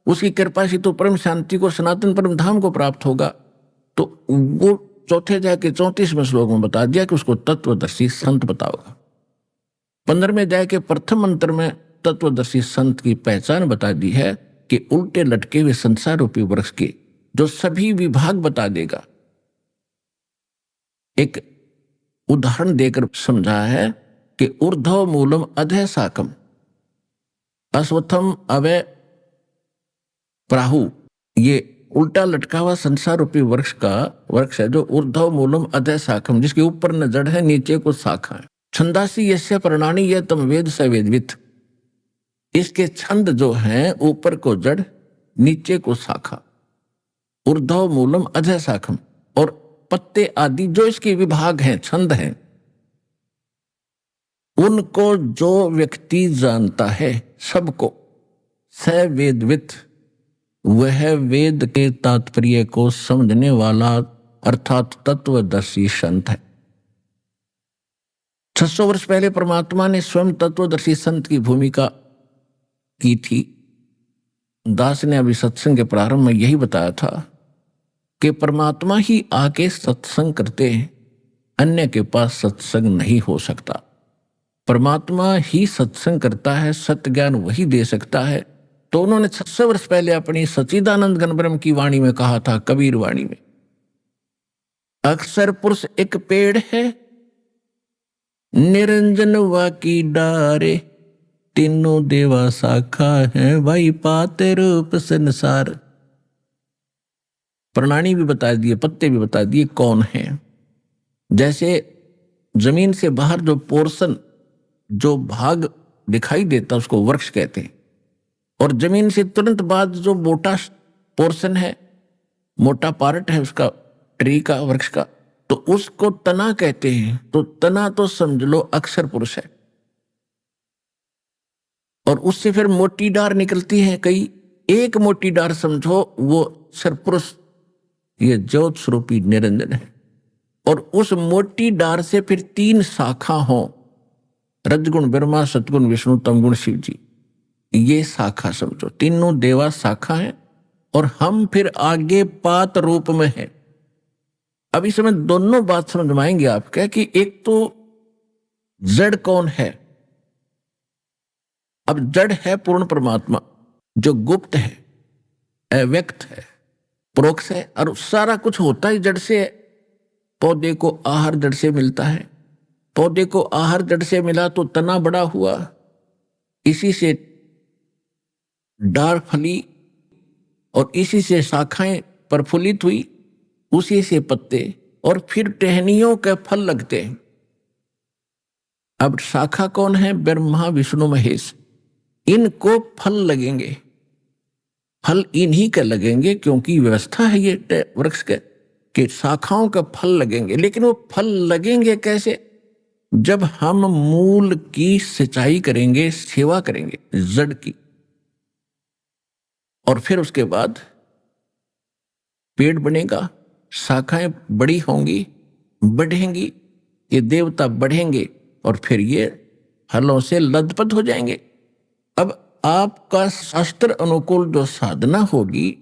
उसकी कृपा से तू परम शांति को, सनातन परम धाम को प्राप्त होगा। तो वो चौथे अध्याय के 34वें श्लोक में बता दिया कि उसको तत्वदर्शी संत बताओगा। 15वें अध्याय के प्रथम मंत्र में तत्वदर्शी संत की पहचान बता दी है कि उल्टे लटके हुए संसार रूपी वृक्ष के जो सभी विभाग बता देगा। एक उदाहरण देकर समझा है कि ऊर्ध्व मूलम अधः शाकम अश्वत्थम अवय प्राहु, ये उल्टा लटका हुआ संसार रूपी वृक्ष है जो ऊर्ध्व मूलम अधः शाखम, जिसके ऊपर न जड़ है नीचे को शाखा है। छंदासी यस्य प्रणानी यह तम वेद स वेदवित, इसके छंद जो हैं ऊपर को जड़ नीचे को शाखा, ऊर्ध्व मूलम अधः शाखम। और पत्ते आदि जो इसके विभाग हैं, छंद हैं, उनको जो व्यक्ति जानता है सबको, स वेदवित, वह वेद के तात्पर्य को समझने वाला अर्थात तत्वदर्शी संत है। 600 वर्ष पहले परमात्मा ने स्वयं तत्वदर्शी संत की भूमिका की थी। दास ने अभी सत्संग के प्रारंभ में यही बताया था कि परमात्मा ही आके सत्संग करते हैं, अन्य के पास सत्संग नहीं हो सकता। परमात्मा ही सत्संग करता है, सत्य ज्ञान वही दे सकता है। तो उन्होंने 600 वर्ष पहले अपनी सच्चिदानंद घन ब्रह्म की वाणी में कहा था, कबीर वाणी में, अक्षर पुरुष एक पेड़ है, निरंजन वा की डारे, तीनों देवा शाखा है, भाई पाते रूप संसार। प्रणानी भी बता दिए, पत्ते भी बता दिए कौन है। जैसे जमीन से बाहर जो पोर्शन, जो भाग दिखाई देता उसको वृक्ष कहते हैं, और जमीन से तुरंत बाद जो मोटा पोर्शन है, मोटा पार्ट है उसका, ट्री का, वृक्ष का, तो उसको तना कहते हैं। तो तना तो समझ लो अक्षर पुरुष है। और उससे फिर मोटी डार निकलती है कई। एक मोटी डार समझो वो सरपुरुष, ये ज्योत स्वरूपी निरंजन है। और उस मोटी डार से फिर 3 शाखा हो, रजगुण ब्रह्मा, सतगुण विष्णु, तमगुण शिव जी। ये शाखा समझो, तीनों देवा शाखा है और हम फिर आगे पात रूप में है। अब इस समय दोनों बात समझवाएंगे आपका कि एक तो जड़ कौन है। अब जड़ है पूर्ण परमात्मा जो गुप्त है, अव्यक्त है, परोक्ष है, और सारा कुछ होता ही जड़ से है। पौधे को आहार जड़ से मिलता है, पौधे को आहार जड़ से मिला तो तना बड़ा हुआ, इसी से डार फली और इसी से शाखाएं प्रफुल्लित हुई, उसी से पत्ते और फिर टहनियों के फल लगते हैं। अब शाखा कौन है? ब्रह्मा विष्णु महेश। इनको फल लगेंगे, फल इन्हीं के लगेंगे क्योंकि व्यवस्था है ये वृक्ष के कि शाखाओं के फल लगेंगे। लेकिन वो फल लगेंगे कैसे? जब हम मूल की सिंचाई करेंगे, सेवा करेंगे जड़ की, और फिर उसके बाद पेड़ बनेगा, शाखाएं बड़ी होंगी, बढ़ेंगी, ये देवता बढ़ेंगे और फिर ये फलों से लदपद हो जाएंगे। अब आपका शास्त्र अनुकूल जो साधना होगी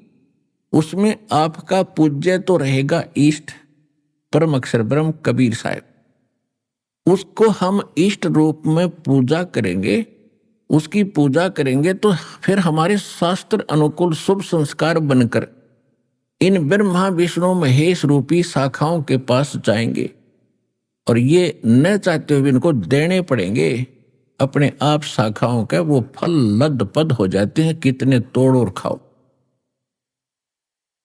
उसमें आपका पूज्य तो रहेगा इष्ट परम अक्षर ब्रह्म कबीर साहब। उसको हम इष्ट रूप में पूजा करेंगे, उसकी पूजा करेंगे तो फिर हमारे शास्त्र अनुकूल शुभ संस्कार बनकर इन ब्रह्मा विष्णु महेश रूपी शाखाओं के पास जाएंगे और ये न चाहते हुए इनको देने पड़ेंगे। अपने आप शाखाओं के वो फल लदपद हो जाते हैं, कितने तोड़ और खाओ।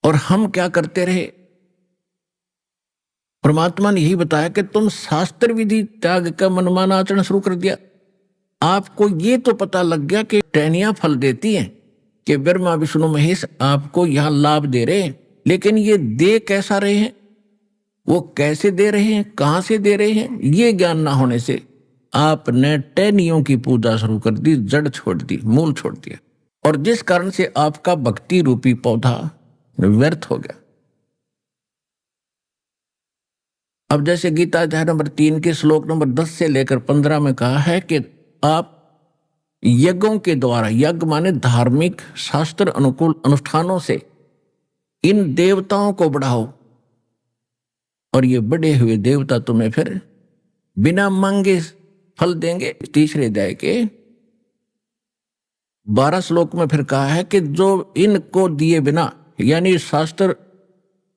और हम क्या करते रहे? परमात्मा ने यही बताया कि तुम शास्त्र विधि त्याग का मनमाना आचरण शुरू कर दिया। आपको ये तो पता लग गया कि टहनियां फल देती हैं, कि ब्रह्मा विष्णु महेश आपको यहां लाभ दे रहे हैं, लेकिन ये दे कैसा रहे हैं, वो कैसे दे रहे हैं, कहां से दे रहे हैं, ये ज्ञान ना होने से आपने टहनियों की पूजा शुरू कर दी, जड़ छोड़ दी, मूल छोड़ दिया, और जिस कारण से आपका भक्ति रूपी पौधा व्यर्थ हो गया। अब जैसे गीता अध्याय नंबर 3 के श्लोक नंबर 10 से लेकर 15 में कहा है कि आप यज्ञों के द्वारा, यज्ञ माने धार्मिक शास्त्र अनुकूल अनुष्ठानों से इन देवताओं को बढ़ाओ, और ये बढ़े हुए देवता तुम्हें फिर बिना मांगे फल देंगे। तीसरे अध्याय के 12 श्लोक में फिर कहा है कि जो इनको दिए बिना, यानी शास्त्र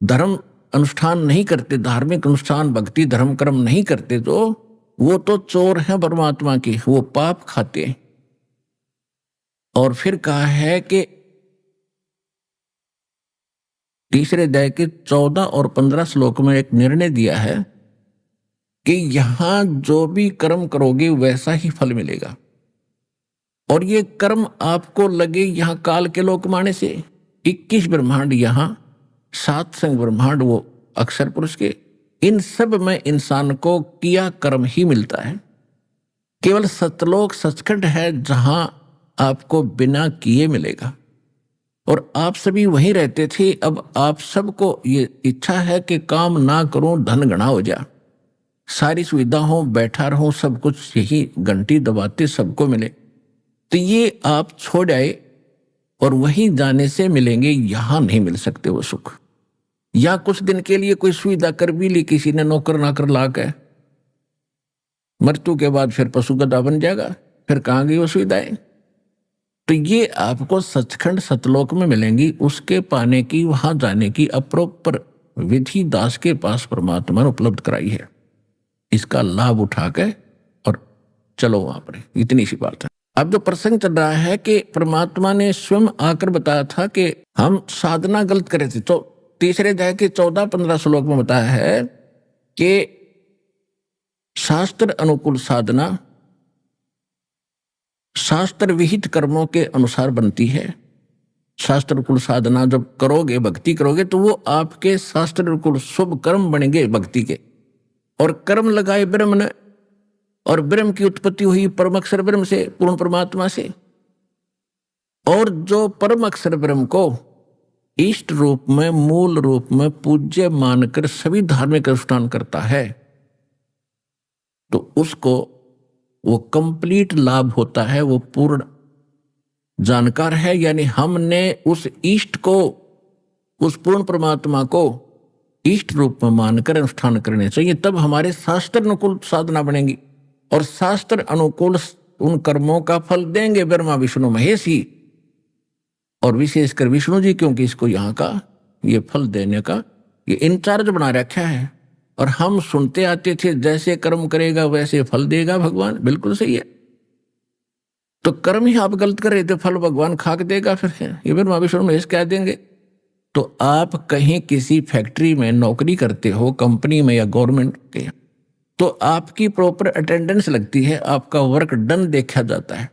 धर्म अनुष्ठान नहीं करते, धार्मिक अनुष्ठान भक्ति धर्म कर्म नहीं करते, तो वो तो चोर हैं परमात्मा की, वो पाप खाते हैं। और फिर कहा है कि तीसरे अध्याय के 14 और 15 श्लोक में एक निर्णय दिया है कि यहां जो भी कर्म करोगे वैसा ही फल मिलेगा, और ये कर्म आपको लगे यहां काल के लोक माने से 21 ब्रह्मांड, यहां 7 संग ब्रह्मांड वो अक्षर पुरुष के, इन सब में इंसान को किया कर्म ही मिलता है। केवल सतलोक सचखंड है जहां आपको बिना किए मिलेगा, और आप सभी वहीं रहते थे। अब आप सबको ये इच्छा है कि काम ना करूं, धन गणा हो जा, सारी सुविधा हो, बैठा रहूं, सब कुछ यही घंटी दबाते सबको मिले, तो ये आप छोड़ आए और वहीं जाने से मिलेंगे, यहां नहीं मिल सकते वो सुख। या कुछ दिन के लिए कोई सुविधा कर भी ली किसी ने, नौकर नाकर ला के, मृत्यु के बाद फिर पशु गधा बन जाएगा, फिर कहां गई वो सुविधाएं? तो ये आपको सचखंड सतलोक में मिलेंगी। उसके पाने की, वहां जाने की अप्रोपर विधि दास के पास परमात्मा ने उपलब्ध कराई है। इसका लाभ उठा के और चलो वहां पर, इतनी सी बात है। अब जो प्रसंग चल रहा है कि परमात्मा ने स्वयं आकर बताया था कि हम साधना गलत करे थे। तो तीसरे अध्याय के 14-15 श्लोक में बताया है कि शास्त्र अनुकूल साधना शास्त्र विहित कर्मों के अनुसार बनती है। शास्त्र अनुकूल साधना जब करोगे, भक्ति करोगे, तो वो आपके शास्त्र अनुकूल शुभ कर्म बनेंगे भक्ति के, और कर्म लगाए ब्रह्म ने, और ब्रह्म की उत्पत्ति हुई परम अक्षर ब्रह्म से, पूर्ण परमात्मा से, और जो परम अक्षर ब्रह्म को इष्ट रूप में, मूल रूप में पूज्य मानकर सभी धार्मिक अनुष्ठान करता है, तो उसको वो कंप्लीट लाभ होता है, वो पूर्ण जानकार है। यानी हमने उस इष्ट को, उस पूर्ण परमात्मा को इष्ट रूप में मानकर अनुष्ठान करने चाहिए, तब हमारे शास्त्र अनुकूल साधना बनेगी और शास्त्र अनुकूल उन कर्मों का फल देंगे ब्रह्मा विष्णु महेश ही, और विशेषकर विष्णु जी, क्योंकि इसको यहाँ का ये फल देने का ये इंचार्ज बना रखा है। और हम सुनते आते थे जैसे कर्म करेगा वैसे फल देगा भगवान, बिल्कुल सही है। तो कर्म ही आप गलत कर रहे थे, फल भगवान खाक देगा, फिर ये ब्रह्मा विष्णु महेश क्या देंगे। तो आप कहीं किसी फैक्ट्री में नौकरी करते हो, कंपनी में या गवर्नमेंट के, तो आपकी प्रॉपर अटेंडेंस लगती है, आपका वर्क डन देखा जाता है।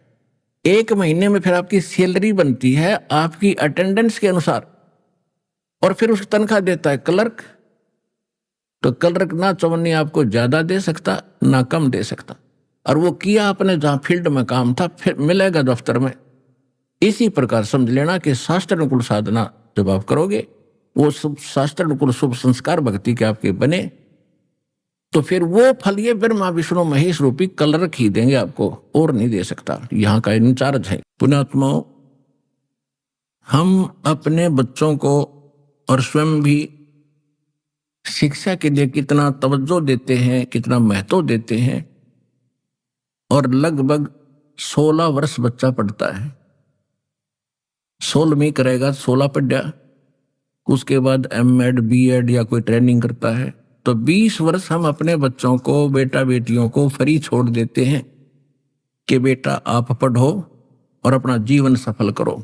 1 महीने में फिर आपकी सैलरी बनती है आपकी अटेंडेंस के अनुसार, और फिर उसकी तनख्वाह देता है क्लर्क। तो क्लर्क ना चवन्नी आपको ज्यादा दे सकता ना कम दे सकता, और वो किया आपने जहां फील्ड में काम था फिर मिलेगा दफ्तर में। इसी प्रकार समझ लेना कि शास्त्र अनुकूल साधना जब आप करोगे, वो शास्त्र अनुकूल शुभ संस्कार भक्ति के आपके बने, तो फिर वो फल ये ब्रह्मा विष्णु महेश रूपी क्लर्क ही देंगे आपको, और नहीं दे सकता। यहाँ का इंचार्ज है। पुण्यात्माओं, हम अपने बच्चों को और स्वयं भी शिक्षा के लिए कितना तवज्जो देते हैं, कितना महत्व देते हैं। और लगभग 16 वर्ष बच्चा पढ़ता है, 16वीं करेगा, 16 पढ़ा, उसके बाद M.Ed, B.Ed या कोई ट्रेनिंग करता है, तो 20 वर्ष हम अपने बच्चों को, बेटा बेटियों को फ्री छोड़ देते हैं कि बेटा आप पढ़ो और अपना जीवन सफल करो।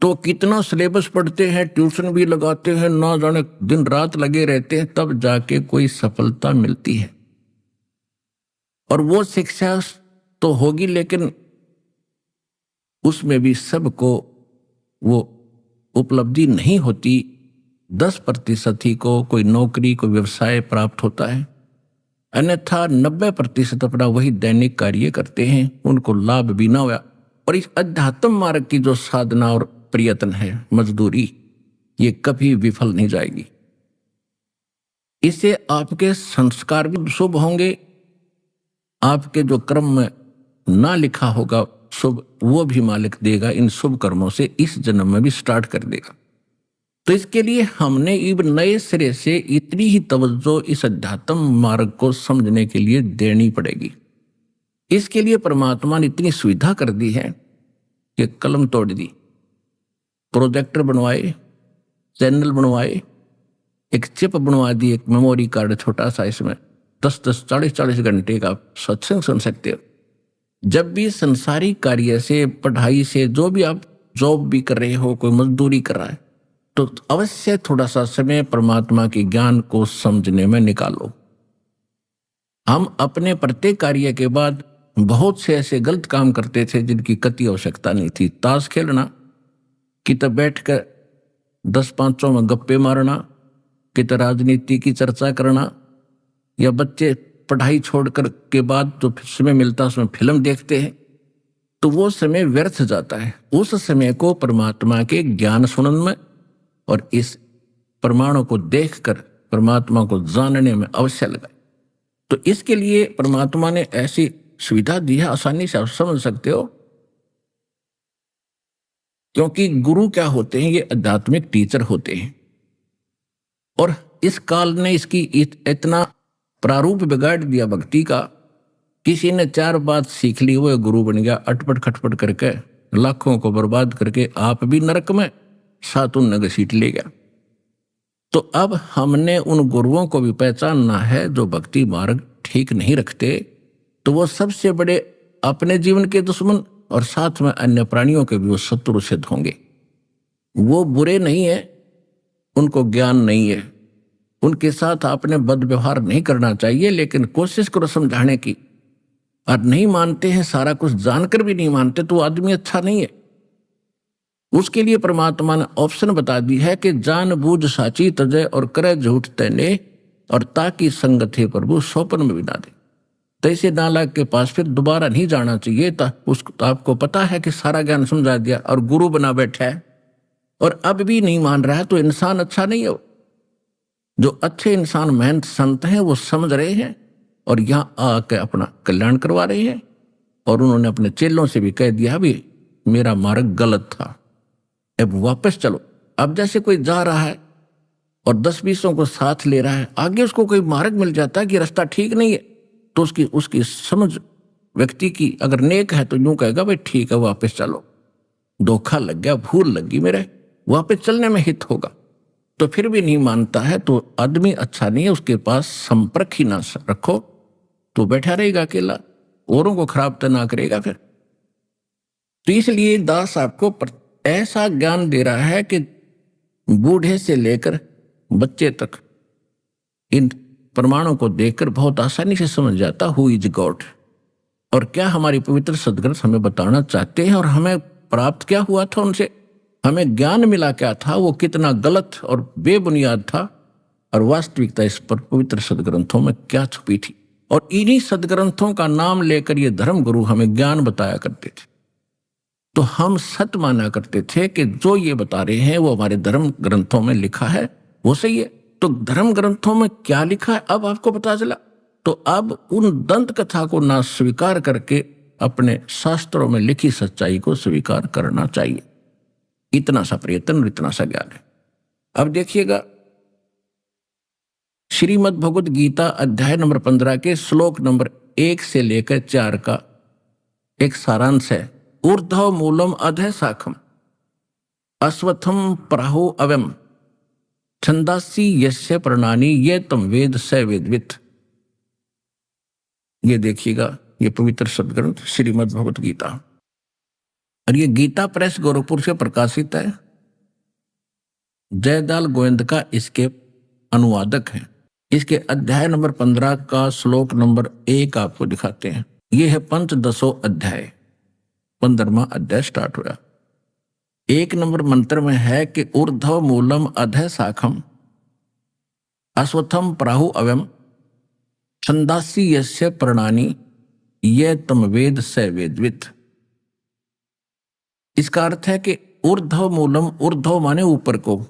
तो कितना सिलेबस पढ़ते हैं, ट्यूशन भी लगाते हैं, ना जाने दिन रात लगे रहते हैं, तब जाके कोई सफलता मिलती है। और वो शिक्षा तो होगी, लेकिन उसमें भी सबको वो उपलब्धि नहीं होती। 10% ही को कोई नौकरी, कोई व्यवसाय प्राप्त होता है, अन्यथा 90% अपना वही दैनिक कार्य करते हैं, उनको लाभ भी ना हुआ। और इस अध्यात्म मार्ग की जो साधना और प्रयत्न है, मजदूरी, ये कभी विफल नहीं जाएगी। इससे आपके संस्कार भी शुभ होंगे, आपके जो कर्म में ना लिखा होगा शुभ, वो भी मालिक देगा इन शुभ कर्मों से, इस जन्म में भी स्टार्ट कर देगा। तो इसके लिए हमने इब नए सिरे से इतनी ही तवज्जो इस अध्यात्म मार्ग को समझने के लिए देनी पड़ेगी। इसके लिए परमात्मा ने इतनी सुविधा कर दी है कि कलम तोड़ दी, प्रोजेक्टर बनवाए, चैनल बनवाए, एक चिप बनवा दी, एक मेमोरी कार्ड छोटा सा, इसमें 10-10, 40-40 घंटे का सत्संग सुन सकते हो। जब भी संसारिक कार्य से, पढ़ाई से, जो भी आप जॉब भी कर रहे हो, कोई मजदूरी कर रहा है, तो अवश्य थोड़ा सा समय परमात्मा के ज्ञान को समझने में निकालो। हम अपने प्रत्येक कार्य के बाद बहुत से ऐसे गलत काम करते थे जिनकी कति आवश्यकता नहीं थी। ताश खेलना, कित बैठकर 10-5 में गप्पे मारना, कित राजनीति की चर्चा करना, या बच्चे पढ़ाई छोड़कर के बाद जो समय मिलता है उसमें फिल्म देखते हैं, तो वो समय व्यर्थ जाता है। उस समय को परमात्मा के ज्ञान सुनने में और इस प्रमाणों को देखकर परमात्मा को जानने में अवश्य लगाए। तो इसके लिए परमात्मा ने ऐसी सुविधा दी है, आसानी से आप समझ सकते हो। क्योंकि गुरु क्या होते हैं, ये आध्यात्मिक टीचर होते हैं। और इस काल ने इसकी इतना प्रारूप बिगाड़ दिया भक्ति का, किसी ने 4 बात सीख ली, वो गुरु बन गया, अटपट खटपट करके लाखों को बर्बाद करके आप भी नरक में, साथ उन घसीट ले गया। तो अब हमने उन गुरुओं को भी पहचानना है जो भक्ति मार्ग ठीक नहीं रखते, तो वो सबसे बड़े अपने जीवन के दुश्मन और साथ में अन्य प्राणियों के भी वो शत्रु सिद्ध होंगे। वो बुरे नहीं है, उनको ज्ञान नहीं है, उनके साथ आपने बद व्यवहार नहीं करना चाहिए, लेकिन कोशिश करो समझाने की। और नहीं मानते हैं, सारा कुछ जानकर भी नहीं मानते, तो आदमी अच्छा नहीं है। उसके लिए परमात्मा ने ऑप्शन बता दी है कि जान बूझ साची तजय और करे झूठ तैने, और ताकि संगत है प्रभु सोपन में भी ना दे। तैसे नालायक के पास फिर दोबारा नहीं जाना चाहिए। तो आपको पता है कि सारा ज्ञान समझा दिया और गुरु बना बैठा है और अब भी नहीं मान रहा है, तो इंसान अच्छा नहीं है। जो अच्छे इंसान महंत संत हैं वो समझ रहे हैं और यहाँ आके अपना कल्याण करवा रहे हैं। और उन्होंने अपने चेलों से भी कह दिया भी मेरा मार्ग गलत था, अब वापस चलो। अब जैसे कोई जा रहा है और 10-20 को साथ ले रहा है, आगे उसको कोई मार्ग मिल जाता है कि रास्ता ठीक नहीं है, तो उसकी समझ व्यक्ति की अगर नेक है तो यूं कहेगा भाई ठीक है वापस चलो, धोखा लग गया, भूल लगी मेरे, वापस चलने में हित होगा। तो फिर भी नहीं मानता है तो आदमी अच्छा नहीं है, उसके पास संपर्क ही ना रखो तो बैठा रहेगा अकेला, औरों को खराब तो ना करेगा फिर। तो इसलिए दास आपको ऐसा ज्ञान दे रहा है कि बूढ़े से लेकर बच्चे तक इन प्रमाणों को देखकर बहुत आसानी से समझ जाता हु इज गॉड और क्या हमारी पवित्र सदग्रंथ हमें बताना चाहते हैं और हमें प्राप्त क्या हुआ था उनसे, हमें ज्ञान मिला क्या था, वो कितना गलत और बेबुनियाद था और वास्तविकता इस पर पवित्र सदग्रंथों में क्या छुपी थी। और इन्हीं सदग्रंथों का नाम लेकर ये धर्म गुरु हमें ज्ञान बताया करते थे, तो हम सत्य माना करते थे कि जो ये बता रहे हैं वो हमारे धर्म ग्रंथों में लिखा है वो सही है। तो धर्म ग्रंथों में क्या लिखा है अब आपको पता चला, तो अब उन दंत कथा को ना स्वीकार करके अपने शास्त्रों में लिखी सच्चाई को स्वीकार करना चाहिए। इतना सा प्रयत्न और इतना सा ज्ञान है। अब देखिएगा श्रीमद् भगवद गीता अध्याय नंबर 15 के श्लोक नंबर 1 से लेकर 4 का एक सारांश है। ऊर्ध्व मूलम अधः शाखम अश्वत्थम प्राहु अवम छंदासी यस्य प्रणानी ये तम वेद स वेदवित। ये देखिएगा, ये पवित्र सदग्रंथ श्रीमद् भगवद गीता और ये गीता प्रेस गोरखपुर से प्रकाशित है। जयदाल गोविंद का इसके अनुवादक हैं। इसके अध्याय नंबर 15 का श्लोक नंबर 1 आपको दिखाते हैं। ये है पंचदशो अध्याय, 15वां अध्याय स्टार्ट हुआ। 1 नंबर मंत्र में है कि ऊर्ध्व मूलम अधः शाखम अश्वत्थम प्राहु अवम छंदासी यस्य प्रणानी ये तम वेद स वेदवित। इसका अर्थ है कि ऊर्ध्व मूलम, ऊर्ध्व माने ऊपर को,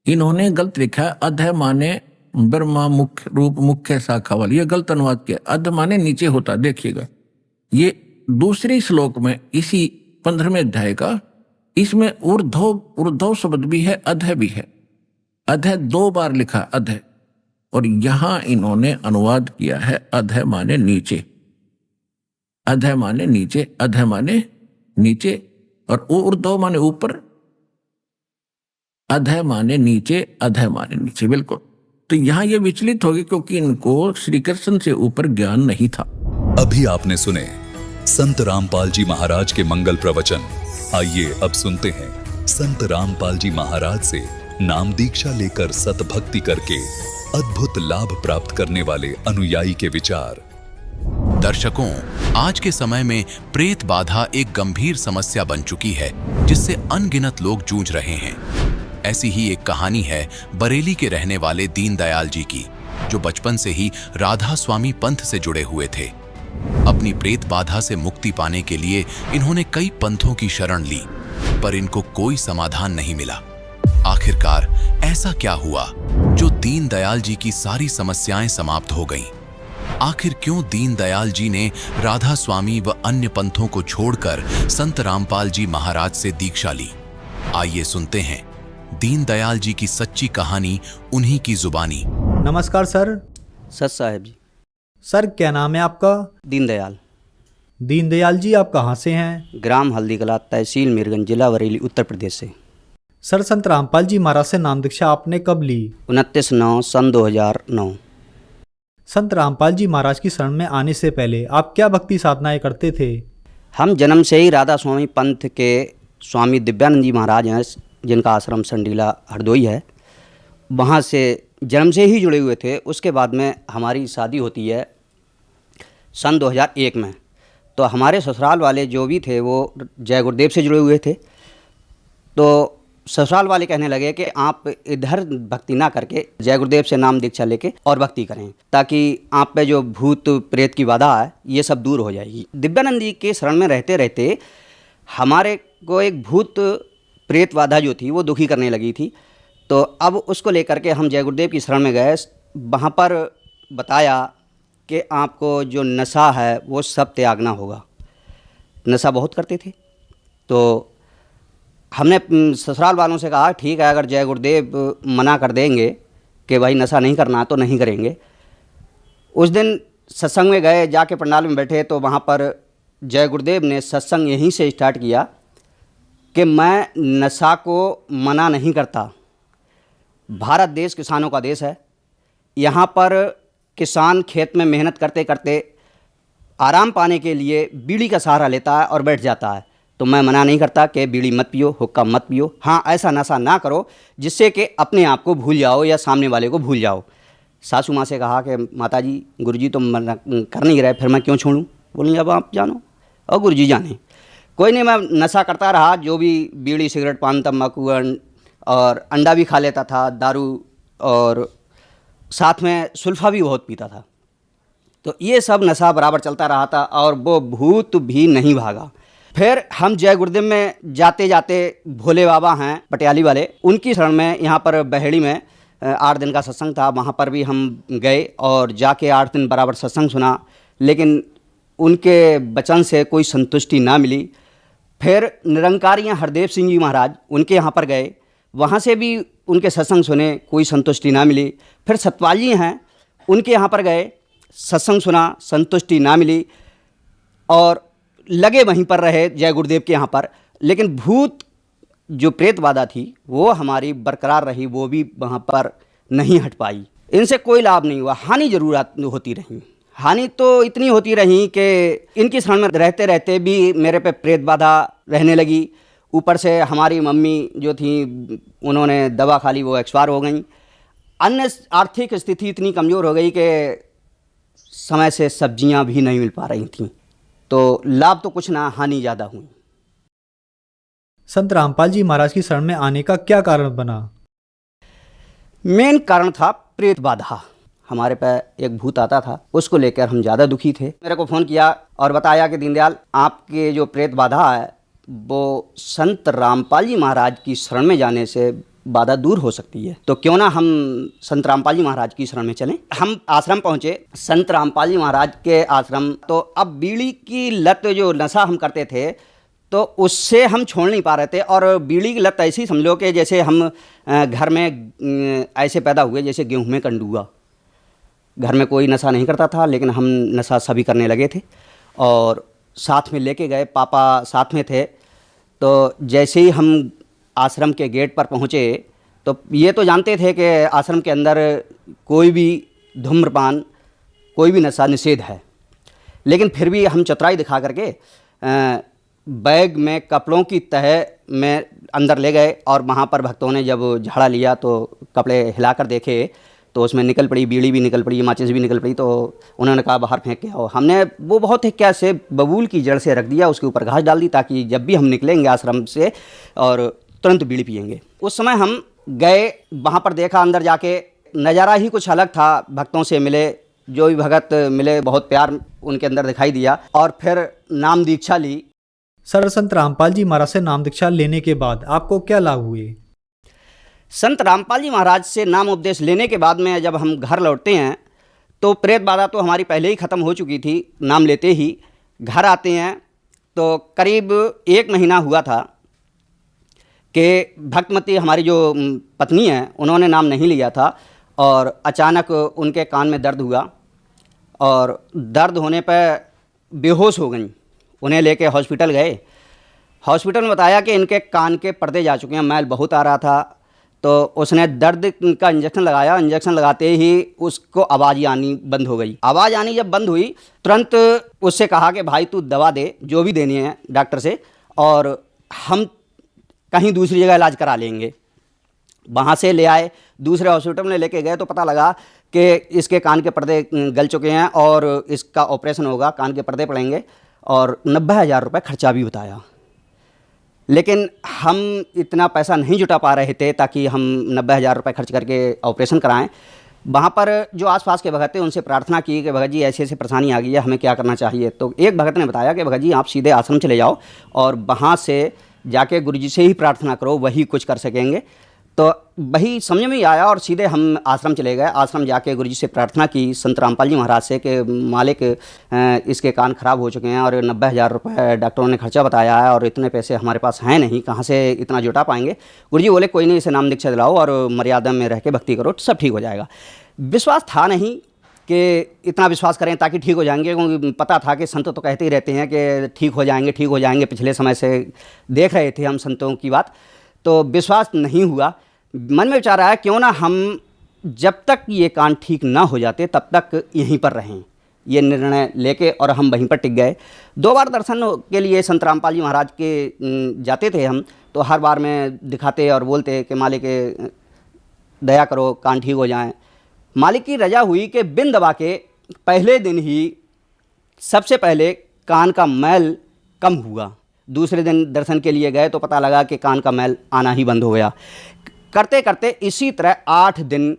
इन्होंने गलत लिखा है। अधः माने ब्रह्मा मुख्य रूप मुख्य शाखा वाली, ये गलत अनुवाद किया। अध माने नीचे होता, देखिएगा ये दूसरी श्लोक में इसी 15वें अध्याय का, इसमें ऊर्ध्व शब्द भी है, अधः भी है। अधः 2 बार लिखा अधः, और यहां इन्होंने अनुवाद किया है अधः माने नीचे, अधः माने नीचे, अधः माने नीचे, और ऊर्ध्व माने ऊपर, अधः माने नीचे, अधः माने नीचे। बिल्कुल, तो यहां ये विचलित हो गए क्योंकि इनको श्री कृष्ण से ऊपर ज्ञान नहीं था। अभी आपने सुने संत रामपाल जी महाराज के मंगल प्रवचन। आइए अब सुनते हैं संत रामपाल जी महाराज से नाम दीक्षा लेकर सतभक्ति करके अद्भुत लाभ प्राप्त करने वाले अनुयायी के विचार। दर्शकों, आज के समय में प्रेत बाधा एक गंभीर समस्या बन चुकी है जिससे अनगिनत लोग जूझ रहे हैं। ऐसी ही एक कहानी है बरेली के रहने वाले दीनदयाल जी की, जो बचपन से ही राधा स्वामी पंथ से जुड़े हुए थे। अपनी प्रेत बाधा से मुक्ति पाने के लिए इन्होंने कई पंथों की शरण ली, पर इनको कोई समाधान नहीं मिला। आखिरकार ऐसा क्या हुआ जो दीनदयाल जी की सारी समस्याएं समाप्त हो गईं? आखिर क्यों दीनदयाल जी ने राधा स्वामी व अन्य पंथों को छोड़कर संत रामपाल जी महाराज से दीक्षा ली? आइए सुनते हैं दीनदयाल जी की सच्ची कहानी उन्हीं की जुबानी। नमस्कार सर। सच साहब जी। सर क्या नाम है आपका? दीनदयाल। दीनदयाल जी आप कहाँ से हैं? ग्राम हल्दीकला, तहसील मीरगंज, जिला बरेली, उत्तर प्रदेश से। सर संत रामपाल जी महाराज से नाम दीक्षा आपने कब ली? 29/9 सन 2009। संत रामपाल जी महाराज की शरण में आने से पहले आप क्या भक्ति साधनाएं करते थे? हम जन्म से ही राधा स्वामी पंथ के स्वामी दिव्यानंद जी महाराज हैं, जिनका आश्रम संडीला हरदोई है, वहाँ से जन्म से ही जुड़े हुए थे। उसके बाद में हमारी शादी होती है सन 2001 में। तो हमारे ससुराल वाले जो भी थे वो जय गुरुदेव से जुड़े हुए थे। तो ससुराल वाले कहने लगे कि आप इधर भक्ति ना करके जय गुरुदेव से नाम दीक्षा लेके और भक्ति करें, ताकि आप पे जो भूत प्रेत की बाधा है ये सब दूर हो जाएगी। दिव्यानंद जी के शरण में रहते रहते हमारे को एक भूत प्रेत बाधा जो थी वो दुखी करने लगी थी। तो अब उसको लेकर के हम जय गुरुदेव की शरण में गए। वहाँ पर बताया कि आपको जो नशा है वो सब त्यागना होगा। नशा बहुत करते थे, तो हमने ससुराल वालों से कहा ठीक है, अगर जय गुरुदेव मना कर देंगे कि भाई नशा नहीं करना तो नहीं करेंगे। उस दिन सत्संग में गए, जाके पंडाल में बैठे तो वहाँ पर जय गुरुदेव ने सत्संग यहीं से स्टार्ट किया कि मैं नशा को मना नहीं करता। भारत देश किसानों का देश है। यहाँ पर किसान खेत में मेहनत करते करते आराम पाने के लिए बीड़ी का सहारा लेता है और बैठ जाता है। तो मैं मना नहीं करता कि बीड़ी मत पियो, हुक्का मत पियो। हाँ, ऐसा नशा ना करो जिससे कि अपने आप को भूल जाओ या सामने वाले को भूल जाओ। सासू माँ से कहा कि माताजी, गुरुजी तो मना कर नहीं रहे, फिर मैं क्यों छोड़ूं? बोली अब आप जानो और गुरुजी जाने। कोई नहीं, मैं नशा करता रहा। जो भी बीड़ी सिगरेट पान तम्बाकू और अंडा भी खा लेता था, दारू, और साथ में सुल्फा भी बहुत पीता था। तो ये सब नशा बराबर चलता रहा था और वो भूत भी नहीं भागा। फिर हम जय गुरुदेव में जाते जाते भोले बाबा हैं पटियाली वाले, उनकी शरण में यहाँ पर बहेड़ी में 8 दिन का सत्संग था। वहाँ पर भी हम गए और जाके 8 दिन बराबर सत्संग सुना, लेकिन उनके वचन से कोई संतुष्टि ना मिली। फिर निरंकारियाँ हरदेव सिंह जी महाराज, उनके यहाँ पर गए, वहाँ से भी उनके सत्संग सुने, कोई संतुष्टि ना मिली। फिर सतपाल जी हैं, उनके यहाँ पर गए, सत्संग सुना, संतुष्टि ना मिली और लगे वहीं पर रहे जय गुरुदेव के यहाँ पर। लेकिन भूत जो प्रेत बाधा थी वो हमारी बरकरार रही, वो भी वहाँ पर नहीं हट पाई। इनसे कोई लाभ नहीं हुआ, हानि जरूर होती रही। हानि तो इतनी होती रही कि इनकी शरण में रहते रहते भी मेरे पे प्रेत बाधा रहने लगी। ऊपर से हमारी मम्मी जो थी उन्होंने दवा खा ली, वो एक्सपायर हो गई। अन्य आर्थिक स्थिति इतनी कमज़ोर हो गई कि समय से सब्जियां भी नहीं मिल पा रही थीं। तो लाभ तो कुछ ना, हानि ज़्यादा हुई। संत रामपाल जी महाराज की शरण में आने का क्या कारण बना? मेन कारण था प्रेत बाधा। हमारे पे एक भूत आता था, उसको लेकर हम ज़्यादा दुखी थे। मेरे को फ़ोन किया और बताया कि दीनदयाल, आपके जो प्रेत बाधा है वो संत रामपाल जी महाराज की शरण में जाने से बाधा दूर हो सकती है, तो क्यों ना हम संत रामपाल जी महाराज की शरण में चलें। हम आश्रम पहुँचे, संत रामपाल जी महाराज के आश्रम। तो अब बीड़ी की लत, जो नशा हम करते थे, तो उससे हम छोड़ नहीं पा रहे थे। और बीड़ी की लत ऐसी समझो कि जैसे हम घर में ऐसे पैदा हुए जैसे गेहूं में कंडुआ। घर में कोई नशा नहीं करता था, लेकिन हम नशा सभी करने लगे थे और साथ में लेके गए। पापा साथ में थे। तो जैसे ही हम आश्रम के गेट पर पहुँचे तो ये तो जानते थे कि आश्रम के अंदर कोई भी धूम्रपान, कोई भी नशा निषेध है, लेकिन फिर भी हम चतुराई दिखा करके बैग में कपड़ों की तह में अंदर ले गए। और वहाँ पर भक्तों ने जब झाड़ा लिया तो कपड़े हिलाकर देखे तो उसमें निकल पड़ी, बीड़ी भी निकल पड़ी, माचिस भी निकल पड़ी। तो उन्होंने कहा बाहर फेंक के आओ। हमने वो बहुत ही क्या से बबूल की जड़ से रख दिया, उसके ऊपर घास डाल दी, ताकि जब भी हम निकलेंगे आश्रम से और तुरंत बीड़ी पिएंगे। उस समय हम गए, वहाँ पर देखा, अंदर जाके नज़ारा ही कुछ अलग था। भक्तों से मिले, जो भी भगत मिले बहुत प्यार उनके अंदर दिखाई दिया और फिर नाम दीक्षा ली। सर, संत रामपाल जी महाराज से नाम दीक्षा लेने के बाद आपको क्या लाभ हुए? संत रामपाल जी महाराज से नाम उपदेश लेने के बाद में जब हम घर लौटते हैं तो प्रेत बाधा तो हमारी पहले ही ख़त्म हो चुकी थी। नाम लेते ही घर आते हैं तो करीब 1 महीना हुआ था कि भक्तमती हमारी जो पत्नी है उन्होंने नाम नहीं लिया था और अचानक उनके कान में दर्द हुआ और दर्द होने पर बेहोश हो गई। उन्हें लेके हॉस्पिटल गए। हॉस्पिटल में बताया कि इनके कान के पर्दे जा चुके हैं, मैल बहुत आ रहा था। तो उसने दर्द का इंजेक्शन लगाया। इंजेक्शन लगाते ही उसको आवाज़ आनी बंद हो गई। आवाज़ आनी जब बंद हुई, तुरंत उससे कहा कि भाई तू दवा दे, जो भी देनी है डॉक्टर से, और हम कहीं दूसरी जगह इलाज करा लेंगे। वहाँ से ले आए, दूसरे हॉस्पिटल में लेके गए तो पता लगा कि इसके कान के पर्दे गल चुके हैं और इसका ऑपरेशन होगा, कान के पर्दे पड़ेंगे और 90,000 रुपये खर्चा भी बताया। लेकिन हम इतना पैसा नहीं जुटा पा रहे थे ताकि हम 90,000 रुपये खर्च करके ऑपरेशन कराएं। वहाँ पर जो आसपास के भगत थे उनसे प्रार्थना की कि भगत जी ऐसे ऐसे परेशानी आ गई है, हमें क्या करना चाहिए। तो एक भगत ने बताया कि भगत जी आप सीधे आश्रम चले जाओ और वहाँ से जाके गुरु जी से ही प्रार्थना करो, वही कुछ कर सकेंगे। तो वही समझ में ही आया और सीधे हम आश्रम चले गए। आश्रम जाके गुरु जी से प्रार्थना की संत रामपाल जी महाराज से कि मालिक इसके कान खराब हो चुके हैं और 90,000 रुपये डॉक्टरों ने खर्चा बताया है और इतने पैसे हमारे पास हैं नहीं, कहाँ से इतना जुटा पाएंगे। गुरु जी बोले कोई नहीं, इसे नाम दीक्षा दिलाओ और मर्यादा में रह के भक्ति करो, सब ठीक हो जाएगा। विश्वास था नहीं कि इतना विश्वास करें ताकि ठीक हो जाएंगे, क्योंकि पता था कि संत तो कहते ही रहते हैं कि ठीक हो जाएंगे ठीक हो जाएंगे। पिछले समय से देख रहे थे हम संतों की बात, तो विश्वास नहीं हुआ। मन में विचार आया क्यों ना हम जब तक ये कान ठीक ना हो जाते तब तक यहीं पर रहें, ये निर्णय लेके और हम वहीं पर टिक गए। 2 बार दर्शन के लिए संत रामपाल जी महाराज के जाते थे हम, तो हर बार में दिखाते और बोलते कि मालिक दया करो कान ठीक हो जाएं। मालिक की रजा हुई कि बिन दबा के पहले दिन ही सबसे पहले कान का मैल कम हुआ। दूसरे दिन दर्शन के लिए गए तो पता लगा कि कान का मैल आना ही बंद हो गया। करते करते इसी तरह 8 दिन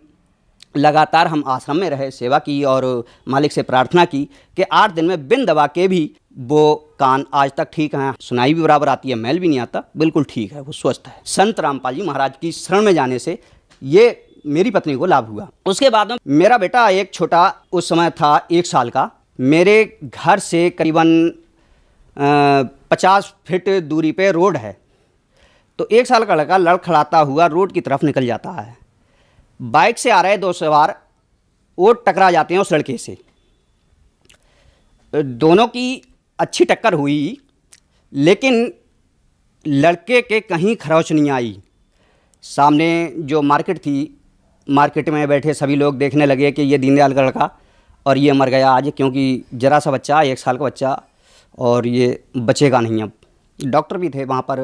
लगातार हम आश्रम में रहे, सेवा की और मालिक से प्रार्थना की कि 8 दिन में बिन दबा के भी वो कान आज तक ठीक हैं, सुनाई भी बराबर आती है, मैल भी नहीं आता, बिल्कुल ठीक है, वो स्वस्थ है। संत रामपाल जी महाराज की शरण में जाने से ये मेरी पत्नी को लाभ हुआ। उसके बाद में मेरा बेटा एक छोटा उस समय था 1 साल का, मेरे घर से करीबन 50 फीट दूरी पे रोड है। तो 1 साल का लड़का लड़खड़ाता हुआ रोड की तरफ निकल जाता है। बाइक से आ रहे 2 सवार वो टकरा जाते हैं उस लड़के से। दोनों की अच्छी टक्कर हुई, लेकिन लड़के के कहीं खरोच नहीं आई। सामने जो मार्केट थी, मार्केट में बैठे सभी लोग देखने लगे कि ये दीनदयाल का लड़का और ये मर गया आज, क्योंकि जरा सा बच्चा, 1 साल का बच्चा, और ये बचेगा नहीं अब। डॉक्टर भी थे वहाँ पर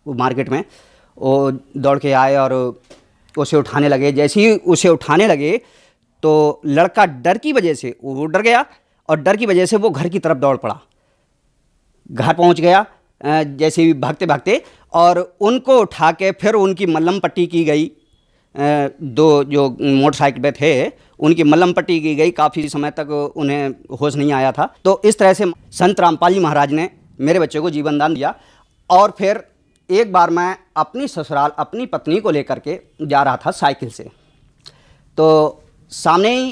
वो मार्केट में, वो दौड़ के आए और उसे उठाने लगे। जैसे ही उसे उठाने लगे तो लड़का डर की वजह से वो डर गया और डर की वजह से वो घर की तरफ दौड़ पड़ा। घर पहुँच गया जैसे ही भागते भागते, और उनको उठा के फिर उनकी मल्लम पट्टी की गई। 2 जो मोटरसाइकिल पे थे उनकी मल्लम पट्टी की गई। काफ़ी समय तक उन्हें होश नहीं आया था। तो इस तरह से संत रामपाल जी महाराज ने मेरे बच्चे को जीवन दान दिया। और फिर एक बार मैं अपनी ससुराल अपनी पत्नी को लेकर के जा रहा था साइकिल से, तो सामने ही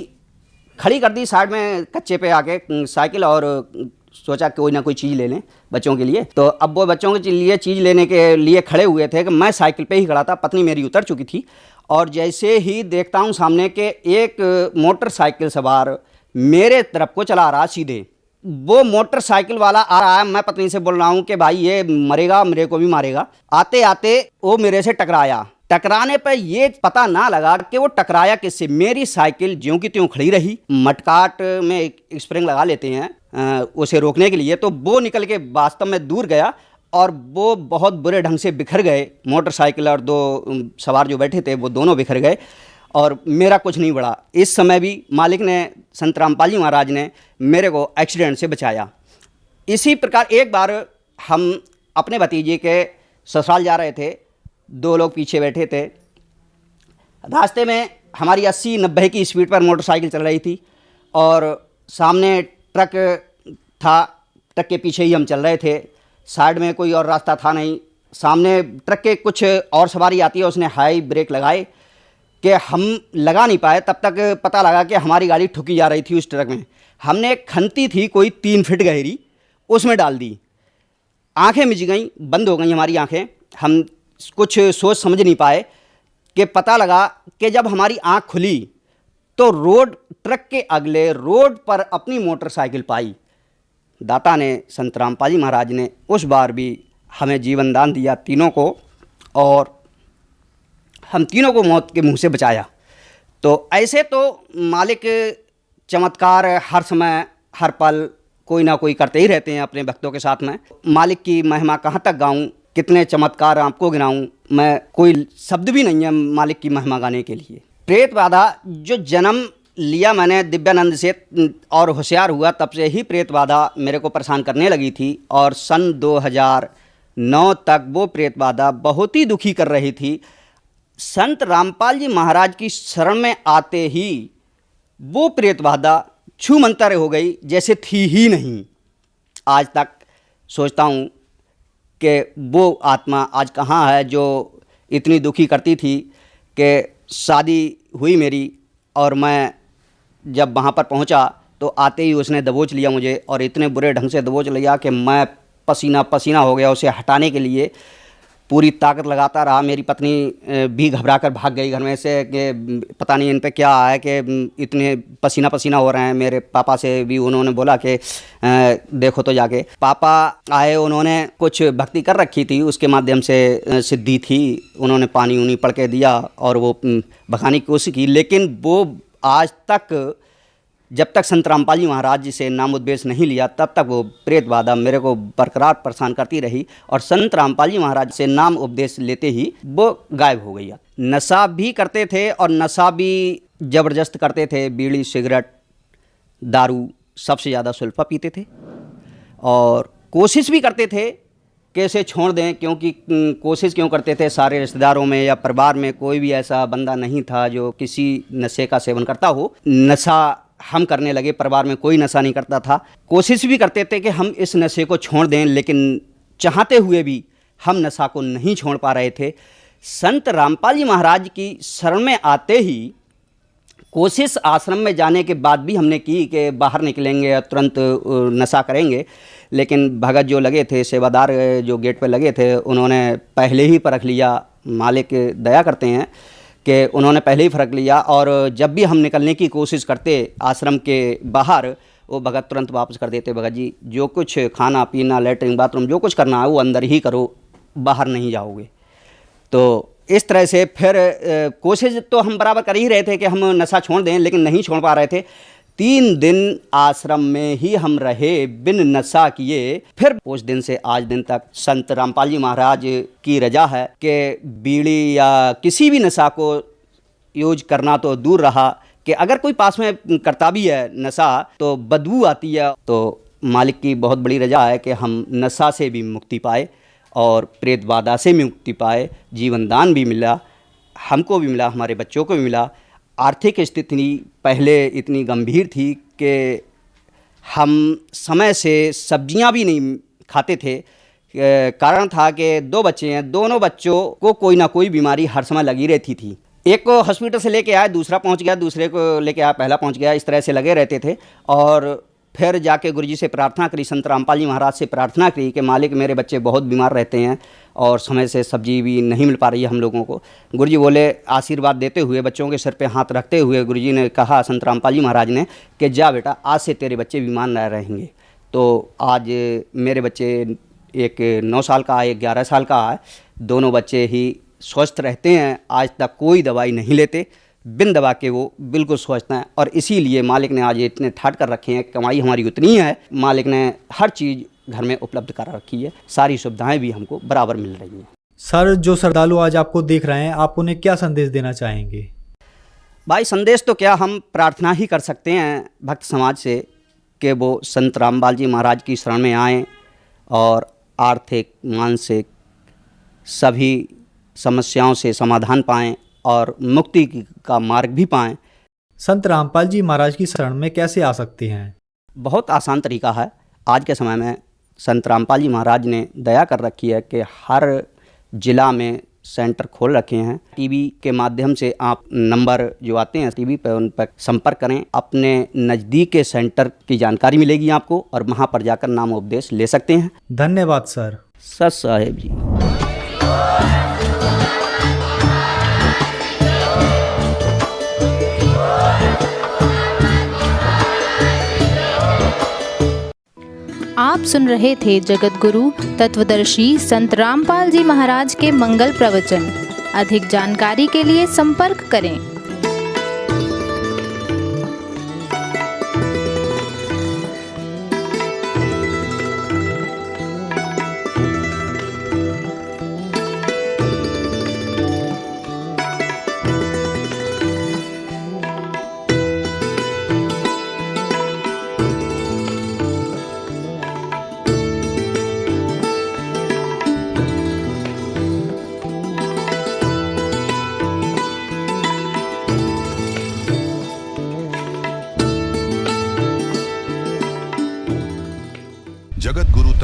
खड़ी कर दी साइड में कच्चे पे आके साइकिल, और सोचा कोई ना कोई चीज़ ले लें बच्चों के लिए। तो अब वो बच्चों के लिए चीज़ लेने के लिए खड़े हुए थे कि मैं साइकिल पे ही खड़ा था, पत्नी मेरी उतर चुकी थी। और जैसे ही देखता हूँ सामने के एक मोटरसाइकिल सवार मेरे तरफ को चला रहा सीधे। वो मोटरसाइकिल वाला आ रहा है, मैं पत्नी से बोल रहा हूँ कि भाई ये मरेगा, मेरे को भी मारेगा। आते आते वो मेरे से टकराया। टकराने पर ये पता ना लगा कि वो टकराया किससे। मेरी साइकिल ज्यों की त्यों खड़ी रही। मटकाट में एक स्प्रिंग लगा लेते हैं उसे रोकने के लिए, तो वो निकल के वास्तव में दूर गया और वो बहुत बुरे ढंग से बिखर गए। मोटरसाइकिल और 2 सवार जो बैठे थे वो दोनों बिखर गए और मेरा कुछ नहीं बढ़ा। इस समय भी मालिक ने, संत रामपाल जी महाराज ने मेरे को एक्सीडेंट से बचाया। इसी प्रकार एक बार हम अपने भतीजे के ससुराल जा रहे थे, 2 लोग पीछे बैठे थे। रास्ते में हमारी 80-90 की स्पीड पर मोटरसाइकिल चल रही थी और सामने ट्रक था, ट्रक के पीछे ही हम चल रहे थे। साइड में कोई और रास्ता था नहीं। सामने ट्रक के कुछ और सवारी आती है, उसने हाई ब्रेक लगाए कि हम लगा नहीं पाए। तब तक पता लगा कि हमारी गाड़ी ठुकी जा रही थी उस ट्रक में। हमने एक खंती थी कोई 3 फीट गहरी, उसमें डाल दी। आंखें मिच गईं, बंद हो गई हमारी आंखें। हम कुछ सोच समझ नहीं पाए कि पता लगा कि जब हमारी आंख खुली तो रोड, ट्रक के अगले रोड पर अपनी मोटरसाइकिल पाई। दाता ने, संत रामपाल जी महाराज ने उस बार भी हमें जीवन दान दिया तीनों को, और हम तीनों को मौत के मुंह से बचाया। तो ऐसे तो मालिक चमत्कार हर समय हर पल कोई ना कोई करते ही रहते हैं अपने भक्तों के साथ में। मालिक की महिमा कहाँ तक गाऊं, कितने चमत्कार आपको गिनाऊं, मैं कोई शब्द भी नहीं है मालिक की महिमा गाने के लिए। प्रेत बाधा जो जन्म लिया मैंने दिव्यानंद से और होशियार हुआ, तब से ही प्रेत बाधा मेरे को परेशान करने लगी थी। और सन 9 तक वो प्रेत बाधा बहुत ही दुखी कर रही थी। संत रामपाल जी महाराज की शरण में आते ही वो प्रेत बाधा छूमंतर हो गई, जैसे थी ही नहीं। आज तक सोचता हूँ कि वो आत्मा आज कहाँ है जो इतनी दुखी करती थी कि शादी हुई मेरी और मैं जब वहाँ पर पहुँचा तो आते ही उसने दबोच लिया मुझे, और इतने बुरे ढंग से दबोच लिया कि मैं पसीना पसीना हो गया। उसे हटाने के लिए पूरी ताकत लगाता रहा। मेरी पत्नी भी घबरा कर भाग गई घर में से कि पता नहीं इन पे क्या है कि इतने पसीना पसीना हो रहे हैं। मेरे पापा से भी उन्होंने बोला कि देखो तो जाके। पापा आए, उन्होंने कुछ भक्ति कर रखी थी, उसके माध्यम से सिद्धि थी। उन्होंने पानी उनी पड़ के दिया और वो भगाने की कोशिश की, लेकिन वो आज तक जब तक संत रामपाल जी महाराज जी से नाम उपदेश नहीं लिया तब तक वो प्रेत बाधा मेरे को बरकरार परेशान करती रही। और संत रामपाल जी महाराज से नाम उपदेश लेते ही वो गायब हो गई। नशा भी करते थे और नशा भी ज़बरदस्त करते थे। बीड़ी, सिगरेट, दारू, सबसे ज़्यादा सुल्फा पीते थे और कोशिश भी करते थे कि इसे छोड़ दें। क्योंकि कोशिश क्यों करते थे, सारे रिश्तेदारों में या परिवार में कोई भी ऐसा बंदा नहीं था जो किसी नशे का सेवन करता हो। नशा हम करने लगे, परिवार में कोई नशा नहीं करता था। कोशिश भी करते थे कि हम इस नशे को छोड़ दें, लेकिन चाहते हुए भी हम नशा को नहीं छोड़ पा रहे थे। संत रामपाल जी महाराज की शरण में आते ही कोशिश आश्रम में जाने के बाद भी हमने की कि बाहर निकलेंगे और तुरंत नशा करेंगे, लेकिन भगत जो लगे थे, सेवादार जो गेट पर लगे थे, उन्होंने पहले ही परख लिया। मालिक दया करते हैं कि उन्होंने पहले ही फर्क लिया, और जब भी हम निकलने की कोशिश करते आश्रम के बाहर, वो भगत तुरंत वापस कर देते। भगत जी, जो कुछ खाना पीना, लेटरिन बाथरूम जो कुछ करना है वो अंदर ही करो, बाहर नहीं जाओगे। तो इस तरह से फिर कोशिश तो हम बराबर कर ही रहे थे कि हम नशा छोड़ दें, लेकिन नहीं छोड़ पा रहे थे। 3 दिन आश्रम में ही हम रहे बिन नशा किए। फिर उस दिन से आज दिन तक संत रामपाल जी महाराज की रजा है कि बीड़ी या किसी भी नशा को यूज करना तो दूर रहा, कि अगर कोई पास में करता भी है नशा तो बदबू आती है। तो मालिक की बहुत बड़ी रजा है कि हम नशा से भी मुक्ति पाए और प्रेत बाधा से भी मुक्ति पाए। जीवन दान भी मिला, हमको भी मिला, हमारे बच्चों को भी मिला। आर्थिक स्थिति पहले इतनी गंभीर थी कि हम समय से सब्जियां भी नहीं खाते थे। कारण था कि 2 बच्चे हैं, दोनों बच्चों को कोई ना कोई बीमारी हर समय लगी रहती थी। एक को हॉस्पिटल से लेके आया, दूसरा पहुंच गया, दूसरे को लेके आया, पहला पहुंच गया। इस तरह से लगे रहते थे। और फिर जाके गुरुजी से प्रार्थना करी, संत रामपाल जी महाराज से प्रार्थना करी कि मालिक मेरे बच्चे बहुत बीमार रहते हैं और समय से सब्जी भी नहीं मिल पा रही है हम लोगों को। गुरुजी बोले, आशीर्वाद देते हुए, बच्चों के सिर पे हाथ रखते हुए गुरुजी ने कहा, संत रामपाल जी महाराज ने, कि जा बेटा, आज से तेरे बच्चे बीमार न रहेंगे। तो आज मेरे बच्चे, एक 9 साल का है, एक 11 साल का है। दोनों बच्चे ही स्वस्थ रहते हैं, आज तक कोई दवाई नहीं लेते, बिन दवा के वो बिल्कुल स्वस्थ हैं। और इसीलिए मालिक ने आज इतने ठाट कर रखे हैं। कमाई हमारी उतनी है, मालिक ने हर चीज़ घर में उपलब्ध कर रखी है, सारी सुविधाएं भी हमको बराबर मिल रही हैं। सर, जो श्रद्धालु आज आपको देख रहे हैं, आप उन्हें क्या संदेश देना चाहेंगे? भाई, संदेश तो क्या, हम प्रार्थना ही कर सकते हैं भक्त समाज से कि वो संत रामपाल जी महाराज की शरण में आएँ और आर्थिक, मानसिक सभी समस्याओं से समाधान पाएँ और मुक्ति का मार्ग भी पाएँ। संत रामपाल जी महाराज की शरण में कैसे आ सकते हैं? बहुत आसान तरीका है। आज के समय में संत रामपाल जी महाराज ने दया कर रखी है कि हर जिला में सेंटर खोल रखे हैं। टीवी के माध्यम से आप नंबर जो आते हैं टीवी पर, उन पर संपर्क करें। अपने नज़दीक के सेंटर की जानकारी मिलेगी आपको और वहाँ पर जाकर नाम उपदेश ले सकते हैं। धन्यवाद सर। सर साहेब जी। आप सुन रहे थे जगत गुरु तत्वदर्शी संत रामपाल जी महाराज के मंगल प्रवचन। अधिक जानकारी के लिए संपर्क करें।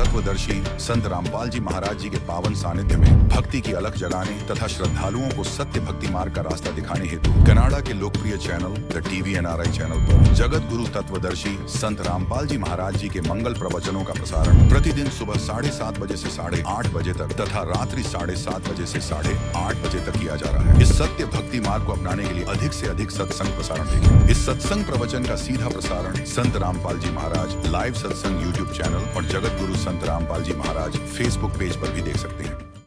तत्वदर्शी संत रामपाल जी महाराज जी के पावन सानिध्य में भक्ति की अलख जगाने तथा श्रद्धालुओं को सत्य भक्ति मार्ग का रास्ता दिखाने हेतु कनाडा के लोकप्रिय channel the TV NRI channel पर जगत गुरु तत्वदर्शी संत रामपाल जी महाराज जी के मंगल प्रवचनों का प्रसारण प्रतिदिन सुबह 7:30 बजे से 8:30 बजे तक तथा रात्रि 7:30 बजे से 8:30 बजे तक किया जा रहा है। इस सत्य भक्ति मार्ग को अपनाने के लिए अधिक से अधिक सत्संग प्रसारण देखें। इस सत्संग प्रवचन का सीधा प्रसारण संत रामपाल जी महाराज लाइव सत्संग YouTube चैनल और जगत गुरु संत रामपाल जी महाराज Facebook पेज पर भी देख सकते हैं।